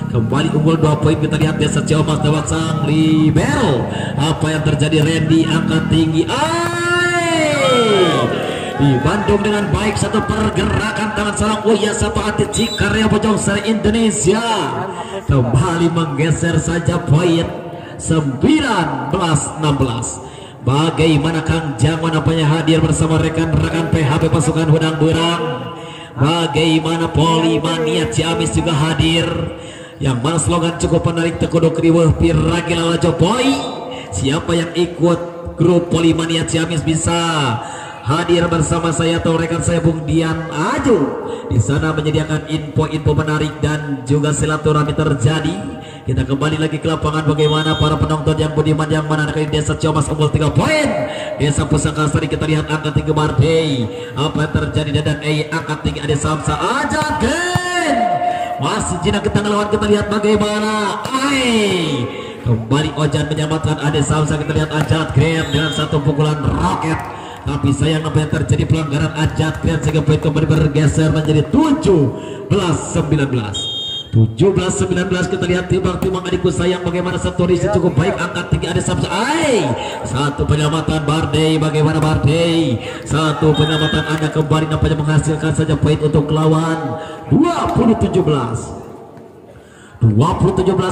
Kembali unggul 2 poin. Kita lihat Desa Ciomas lewat sang libero. Apa yang terjadi? Randy angkat tinggi. Di Bandung dengan baik satu pergerakan tangan seorang Uya satu atlet Cikarya Bojong Sari Indonesia kembali menggeser saja poin 19-16. Bagaimana Kang Jangwan apanya hadir bersama rekan-rekan PHB pasukan Hudang Burang. Bagaimana Polimania Ciamis juga hadir yang mana slogan cukup menarik Tekodok Riweh Piragi Lala Jopoi. Siapa yang ikut grup Polimania Ciamis bisa hadir bersama saya atau rekan saya Bung Dian Aju di sana menyediakan info-info menarik dan juga silaturahmi terjadi. Kita kembali lagi ke lapangan. Bagaimana para penonton yang budiman yang mana dari Desa Ciomas unggul 3 poin. Desa Pusaka Sari kita lihat angkat tinggi Bardey. Apa yang terjadi? Dan angkat tinggi ada Samsa Ajat Grand masih jinak ke tengah lawan. Kita lihat bagaimana kembali Ojan menyelamatkan Ade Samsa. Kita lihat Ajat Grand dengan satu pukulan roket, tapi sayang apa yang terjadi? Pelanggaran Ajat Grand sehingga poin kembali bergeser menjadi 17-19. 17-19 kita lihat timbang-timbang adikku sayang. Bagaimana satu risi cukup baik angkat tinggi Ade Samsa. Satu penyelamatan Bardey. Bagaimana Bardey? Satu penyelamatan Anda kembali nampaknya menghasilkan saja poin untuk lawan. 20-17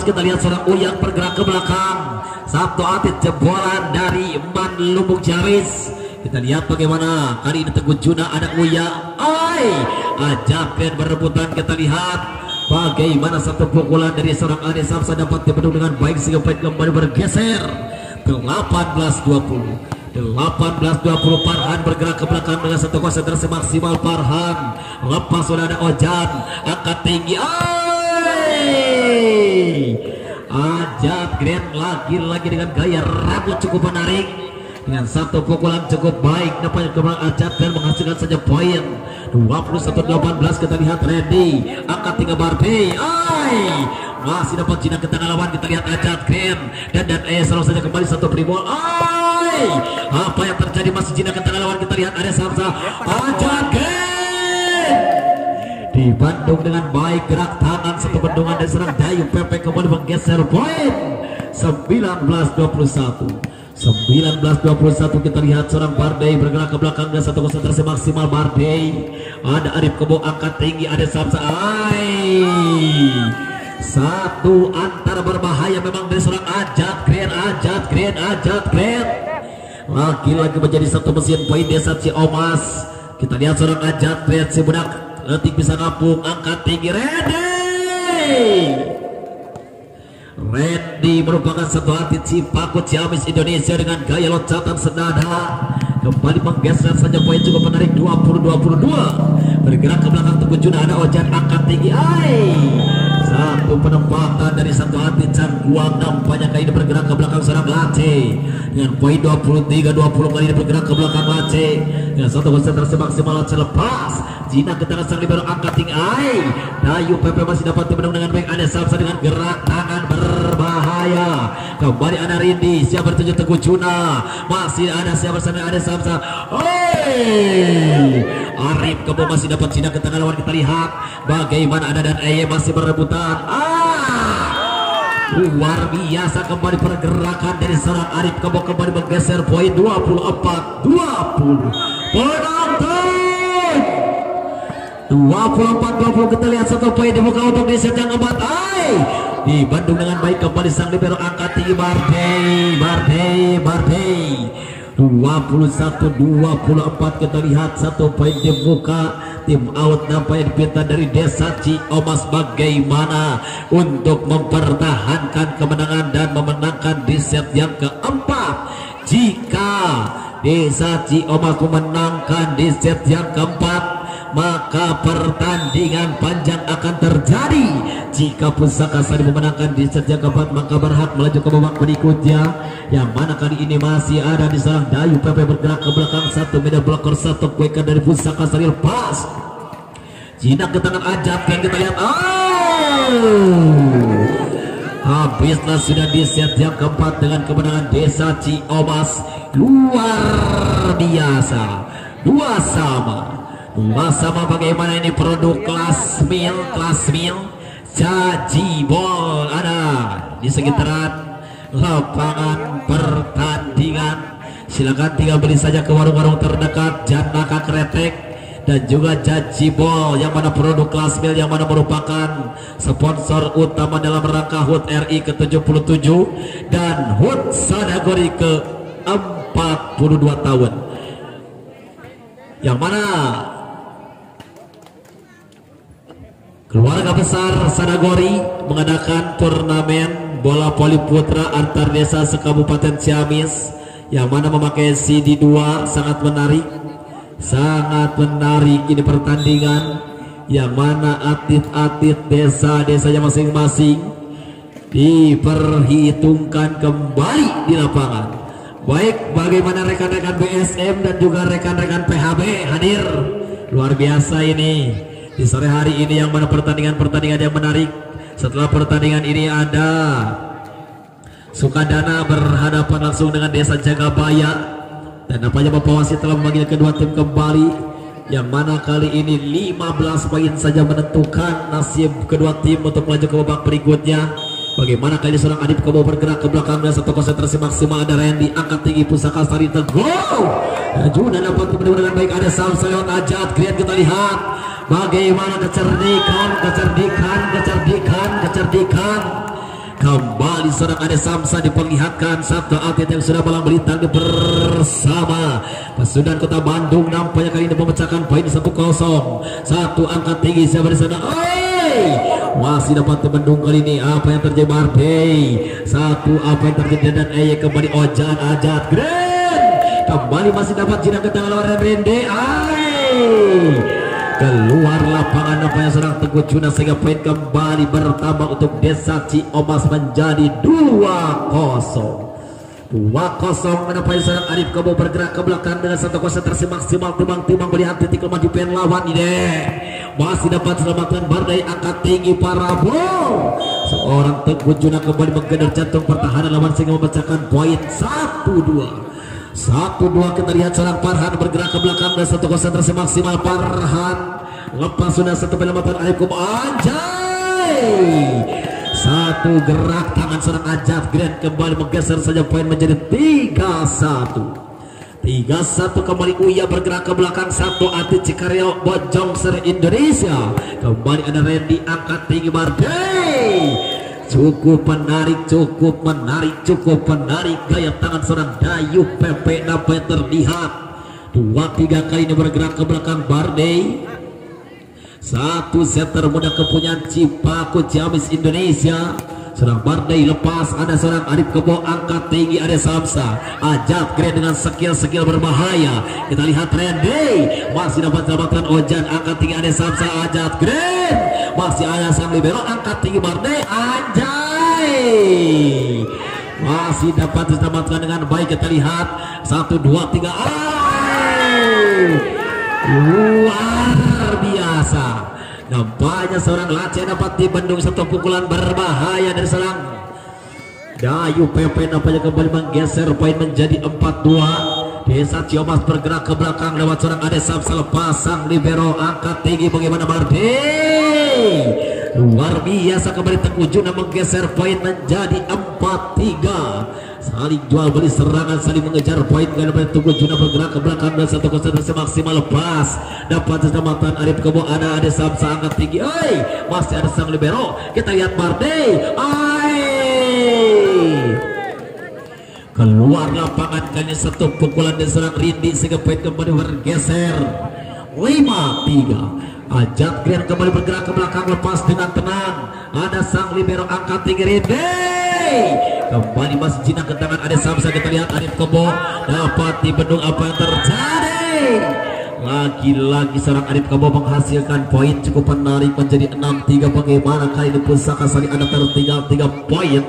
kita lihat seorang Uyang bergerak ke belakang. Satu atlet jebolan dari Man Lumbung Jaris. Kita lihat bagaimana kali ini Teguh Juna ada Uya. Ajak dan berebutan. Kita lihat bagaimana satu pukulan dari seorang Ade Samsa dapat dibendung dengan baik sehingga poin kembali bergeser 18-20. 18-20 Farhan bergerak ke belakang dengan satu konsentrasi maksimal. Farhan lepas sudah ada Ojan angkat tinggi. Ajat Grand lagi-lagi dengan gaya rambut cukup menarik dengan satu pukulan cukup baik nampaknya kembali Ajat Grand menghasilkan saja poin 21-18. Kita lihat Randy angkat tinggi Barbie. masih dapat Cina ke tengah lawan. Kita lihat Ajat Green dan selalu saja kembali satu pribol. Apa yang terjadi, masih Cina ke tengah lawan. Kita lihat ada Samsa Ajat Green dibandung dengan baik gerak tangan satu bendungan dari serang Dayu PP kembali menggeser poin 19-21. Kita lihat seorang Bardey bergerak ke belakang dan satu konsentrasi maksimal Bardey. Ada Arif Kebo angkat tinggi, ada Samsa. Satu antara berbahaya memang dari seorang Ajat Green. Lagi-lagi menjadi satu mesin poin desa Ciomas. Kita lihat seorang Ajat Green si budak letik bisa ngapung, angkat tinggi Randy merupakan satu atlet Cipaku Ciamis Indonesia dengan gaya loncatan senada. Kembali menggeser saja poin cukup menarik 20-22. Bergerak ke belakang Teguh Juna, ada Ojan angkat tinggi. Satu penempatan dari satu atlet Cangguang. Nampaknya kali ini bergerak ke belakang seorang Lace dengan poin 23-20. Kali ini bergerak ke belakang Lace dengan satu konsentrasi maksimal. Lace lepas Jina ke tangan sang libero angkat tinggi. Dayu PP masih dapat dimenang dengan baik. Ada Samsa dengan gerak tangan berbahaya. Kembali ada Rindi siap bertuju Teguh Juna. Masih ada siap bersama ada Samsa. Arif Kebo masih dapat Cina ke tengah lawan. Kita lihat bagaimana ada dan Eye masih berebutan. Luar biasa kembali pergerakan dari seorang Arif Kebo kembali menggeser poin 24-20. Penonton 24-20. Kita lihat satu poin dibuka untuk di set yang keempat. Di Bandung dengan baik kembali sang libero angkat tinggi Bardey 21-24. Kita lihat satu poin dibuka. Tim out nampaknya dipinta dari Desa Ciomas bagaimana untuk mempertahankan kemenangan dan memenangkan di set yang keempat. Jika Desa Ciomas memenangkan di set yang keempat, maka pertandingan panjang akan terjadi. Jika Pusaka Sari memenangkan di set yang keempat, maka berhak melaju ke babak berikutnya, yang mana kali ini masih ada di serang Dayu PP bergerak ke belakang. Satu media blocker, satu quicker dari Pusaka Sari lepas. Jinak ke tangan Ajat yang kita lihat. Habislah sudah di set yang keempat dengan kemenangan Desa Ciomas. Luar biasa. 2-sama bagaimana ini produk kelas mil Cajibol ada di sekitaran lapangan pertandingan. Silakan tinggal beli saja ke warung-warung terdekat Janaka Kretek dan juga Cajibol, yang mana produk kelas mil yang mana merupakan sponsor utama dalam rangka HUT RI ke-77 dan HUT Sadagori ke-42 tahun, yang mana keluarga besar Sadagori mengadakan turnamen bola voli putra antar desa sekabupaten Ciamis, yang mana memakai CD2. Sangat menarik ini pertandingan, yang mana atlet-atlet desa-desanya masing-masing diperhitungkan kembali di lapangan. Baik, bagaimana rekan-rekan BSM dan juga rekan-rekan PHB hadir. Luar biasa ini di sore hari ini, yang mana pertandingan yang menarik. Setelah pertandingan ini ada Sukadana berhadapan langsung dengan Desa Jagabaya, dan nampaknya Bapak Wasit telah memanggil kedua tim kembali, yang mana kali ini 15 poin saja menentukan nasib kedua tim untuk melaju ke babak berikutnya. Bagaimana kali seorang Adip Kebo bergerak ke belakang dan satu konsentrasi maksimal. Ada Randy angkat tinggi, Pusaka Sari Teguh Juna dapat dimenang dengan baik. Ada Samsa lewat Ajat Green. Kita lihat bagaimana kecerdikan kembali seorang Ade Samsa diperlihatkan. Satu atlet yang sudah malang melintang bersama Pasundan Kota Bandung nampaknya kali ini memecahkan poin 1-0. Satu angkat tinggi siapa di sana. Masih dapat terbendung kali ini. Apa yang terjadi Bardey? Satu apa yang terjadi dan kembali Ojan Ajat Green. Kembali masih dapat Jina ke tangan lawan Rende. Keluar lapangan nampaknya serang Teguh Juna, sehingga poin kembali bertambah untuk Desa Ciomas menjadi 2-0. 2-0 menampaknya serang Arif Kebo bergerak ke belakang dengan satu konsentrasi maksimal. Timbang melihat titik lemah di pen lawan ini. Masih dapat selamatkan Bardey, angkat tinggi Parabo. seorang Teguh Juna kembali menggedor jantung pertahanan lawan sehingga memecahkan poin 1-2. 1-2 kita lihat seorang Farhan bergerak ke belakang dan satu konsentrasi maksimal. Farhan lepas sudah satu penyelamatan Alaikum Anjay. Satu gerak tangan seorang Ajat Grand kembali menggeser saja poin menjadi 3-1. 3-1 kembali Uya bergerak ke belakang. Satu Ati Cikaryo Bojongser Indonesia. Kembali ada Randy angkat tinggi Mardei. Cukup menarik gaya tangan seorang Dayu PP dapat terlihat 2-3 kali ini bergerak ke belakang Bardei. Satu setter muda kepunyaan Cipaku Ciamis Indonesia. Seorang Bardei lepas, ada seorang Arif Kebo angkat tinggi, ada Samsa Ajat Grand dengan skill berbahaya. Kita lihat Randy masih dapat dapatkan Ojan angkat tinggi, ada Samsa Ajat Grand masih ada sang libero angkat tinggi Bardei Anjay masih dapat diselamatkan dengan baik. Kita lihat 1, 2, 3 luar biasa. Nampaknya seorang Lace dapat dibendung satu pukulan berbahaya dari seorang Dayu PP. Nampaknya kembali menggeser poin menjadi 4-2. Desa Ciomas bergerak ke belakang lewat seorang Ade Samsa lepas sang libero angkat tinggi. Bagaimana Bardei luar biasa kembali Teguh Juna menggeser poin menjadi 4-3. Saling jual beli serangan, saling mengejar poin. Kembali Teguh Juna bergerak ke belakang dan satu konsentrasi maksimal lepas dapat keselamatan Arif Kebo. Ada Samsa angkat tinggi, masih ada sang libero. Kita lihat Bardei keluar lapangan kali satu pukulan dan serang Rindi sehingga poin kembali bergeser 5-3. Ajat Grand kembali bergerak ke belakang lepas dengan tenang. Ada sang libero angkat tinggi Rindi. Kembali masih jinak ke tangan Ade Samsa. Kita lihat Arif Kebo dapat dibendung. Apa yang terjadi? Lagi-lagi seorang Arif Kebo menghasilkan poin cukup menarik menjadi 6-3. Bagaimana kali ini Pusaka Sari ada tertinggal 3 poin.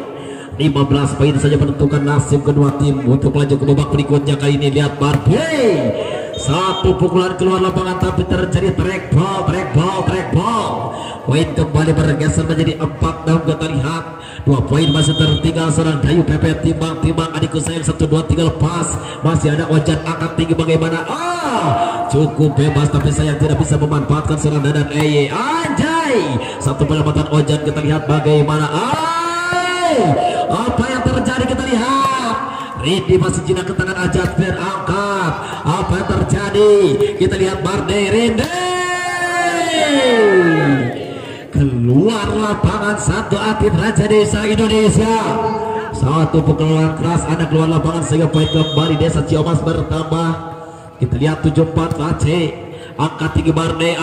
15 poin saja menentukan nasib kedua tim untuk melaju ke babak berikutnya. Kali ini lihat Bardei satu pukulan keluar lapangan tapi terjadi track ball. Poin kembali bergeser menjadi 4-6. Kita lihat 2 poin masih tertinggal seorang Dayu PP. Timbang adikku sayang 1, 2, 3 lepas. Masih ada Ojan angkat tinggi. Bagaimana cukup bebas tapi sayang tidak bisa memanfaatkan seorang Dadan Eye Anjay. Satu penyelamatan Ojan. Kita lihat bagaimana apa yang terjadi. Kita lihat Rindi masih jinak ke tangan Ajat Fair angkat. Apa yang terjadi? Kita lihat Bardei Rindi keluar lapangan. Satu atlet Raja Desa Indonesia. Satu pukulan keras ada keluar lapangan sehingga poin kembali Desa Ciomas bertambah. Kita lihat 7-4 Lace angkat tinggi Bardei.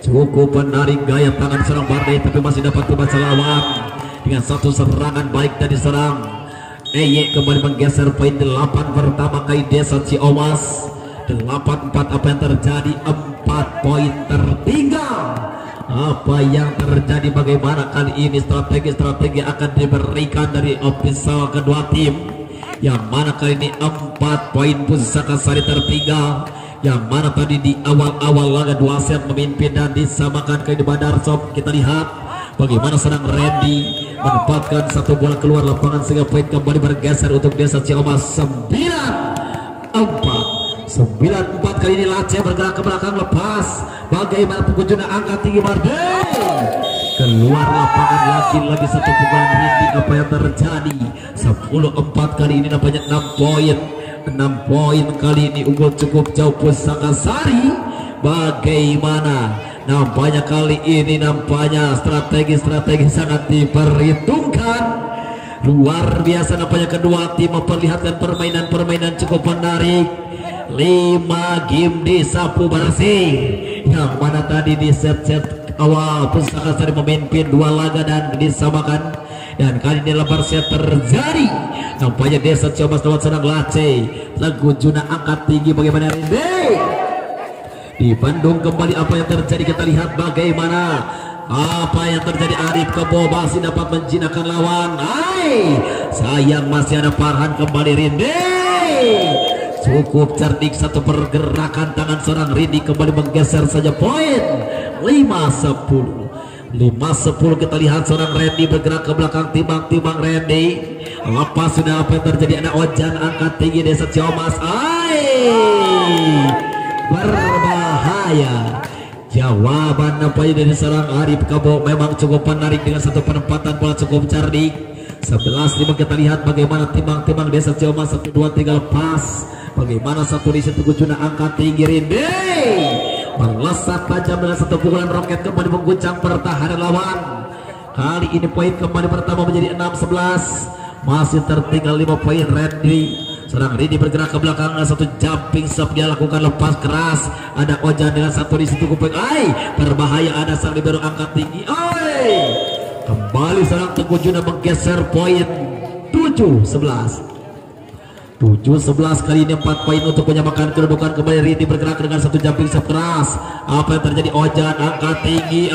Cukup menarik gaya tangan serang Bardei tapi masih dapat dibaca lawan dengan satu serangan baik tadi serang Eye. Kembali menggeser poin 8 pertama kali Desa Ciomas. 8-4. Apa yang terjadi? 4 poin tertinggal. Apa yang terjadi? Bagaimana kali ini strategi akan diberikan dari official kedua tim, yang mana kali ini 4 poin Pusaka Sari tertinggal, yang mana tadi di awal-awal laga 2 set memimpin dan disamakan kali di Bandar Sob. Kita lihat bagaimana serang Randy menempatkan satu bola keluar lapangan sehingga poin kembali bergeser untuk Desa Ciomas 9-4. 9-4 kali ini Lace bergerak ke belakang lepas. Bagaimana pengunjungnya angkat tinggi Bardei keluar lapangan lagi satu pukulan Rindi. Apa yang terjadi? 10-4 kali ini nampaknya 6 poin. 6 poin kali ini unggul cukup jauh Pusaka Sari. Bagaimana nampaknya kali ini strategi sangat diperhitungkan. Luar biasa nampaknya kedua tim memperlihatkan permainan cukup menarik. 5 game disapu bersih, yang mana tadi di set awal Pusaka Sari memimpin 2 laga dan disamakan, dan kali ini lebar set terjadi. Nampaknya Desa Ciomas lewat serang Lace. Teguh Juna angkat tinggi. Bagaimana Rindi di Bandung kembali? Apa yang terjadi? Kita lihat bagaimana apa yang terjadi. Arif Kebo masih dapat menjinakkan lawan. Sayang masih ada Farhan. Kembali Rindi cukup cerdik, satu pergerakan tangan seorang Rindi kembali menggeser saja poin 5-10. 5-10 kita lihat seorang Randy bergerak ke belakang, timbang Randy. Lepas sudah apa yang terjadi, ada Ojan angkat tinggi Desa Ciomas. Berbahaya. Jawaban nampaknya dari seorang Arif Kabo memang cukup menarik dengan satu penempatan bola cukup cerdik. 11-5 kita lihat bagaimana timbang Desa Ciomas. 1, 2, 3 lepas. Bagaimana satu di situ Juna angkat tinggi Rinde melesat tajam dengan satu pukulan roket kembali mengguncang pertahanan lawan. Kali ini poin kembali pertama menjadi 6-11. Masih tertinggal 5 poin. Randy, seorang Randy bergerak ke belakang, satu jumping shot dia lakukan, lepas keras. Ada Ojan dengan satu di situ kuping. Berbahaya, ada sang libero angkat tinggi. Kembali seorang Teguh Juna menggeser poin 7-11. 7-11 kali ini 4 poin untuk menyamakan kedudukan. Kembali Rindi bergerak dengan satu jumping shot keras. Apa yang terjadi? Ojan angkat tinggi.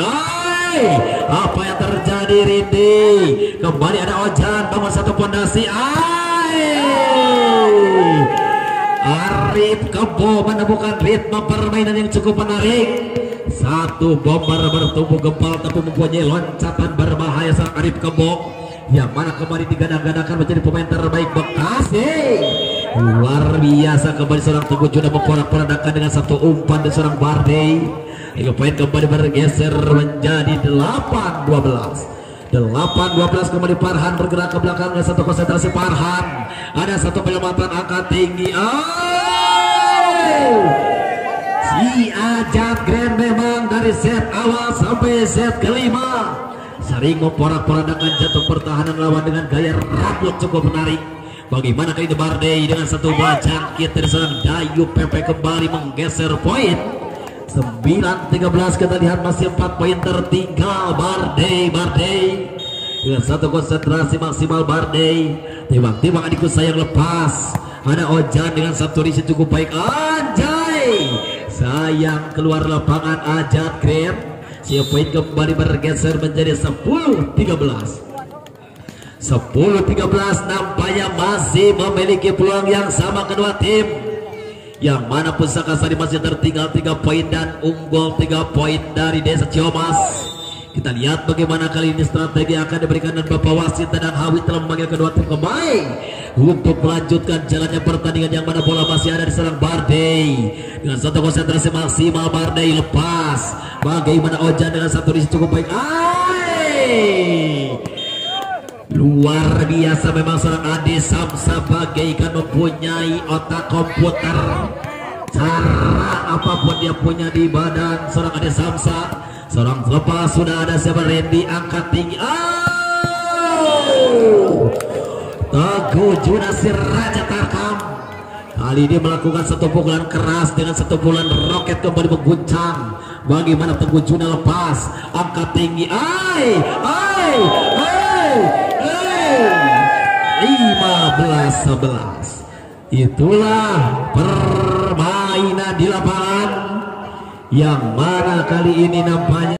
Apa yang terjadi Rindi? Kembali ada Ojan bangun satu pondasi. Arif Kebo menemukan ritme permainan yang cukup menarik. Satu bomber bertumbuh gempal tapi mempunyai loncatan berbahaya sang Arif Kebo, yang mana kembali digadang-gadangkan menjadi pemain terbaik Bekasi. Luar biasa, kembali seorang Teguh Juna memporak-porandakan dengan satu umpan dari seorang Bardey. Hingga poin kembali bergeser menjadi 8-12. 8-12 kembali. Farhan bergerak ke belakang dengan satu konsentrasi. Farhan, ada satu penyelamatan angkat tinggi. Si Ajat Grand memang dari set awal sampai set kelima sering memporak-porandakan jantung pertahanan lawan dengan gaya rablok cukup menarik. Bagaimana kali ini Bardey dengan satu bola jangkit dari seorang Dayu Pepe kembali menggeser poin 9-13. Kita lihat masih 4 poin tertinggal. Bardey dengan satu konsentrasi maksimal. Bardey timbang adikku sayang lepas. Ada Ojan dengan satu risi cukup baik. Anjay, sayang keluar lapangan Ajat Grand. Poin kembali bergeser menjadi 10-13. 10-13 nampaknya masih memiliki peluang yang sama kedua tim. Yang mana Pusaka Sari masih tertinggal 3 poin dan unggul 3 poin dari Desa Ciomas. Kita lihat bagaimana kali ini strategi akan diberikan dan Bapak Wasit dan Hawi telah memanggil kedua tim kembali untuk melanjutkan jalannya pertandingan, yang mana bola masih ada di serang Bardey dengan satu konsentrasi maksimal. Bardey lepas. Bagaimana Ojan dengan satu risi cukup baik. Luar biasa memang seorang Adi Samsa, bagaikan mempunyai otak komputer. Cara apapun dia punya di badan seorang Adi Samsa. Seorang lepas sudah ada siapa? Randy angkat tinggi. Teguh Juna si Raja Tarkam kali ini melakukan satu pukulan keras dengan satu pukulan roket kembali mengguncang. Bagaimana Teguh Juna lepas angkat tinggi. 15-11. Itulah permainan di lapangan yang mana kali ini nampaknya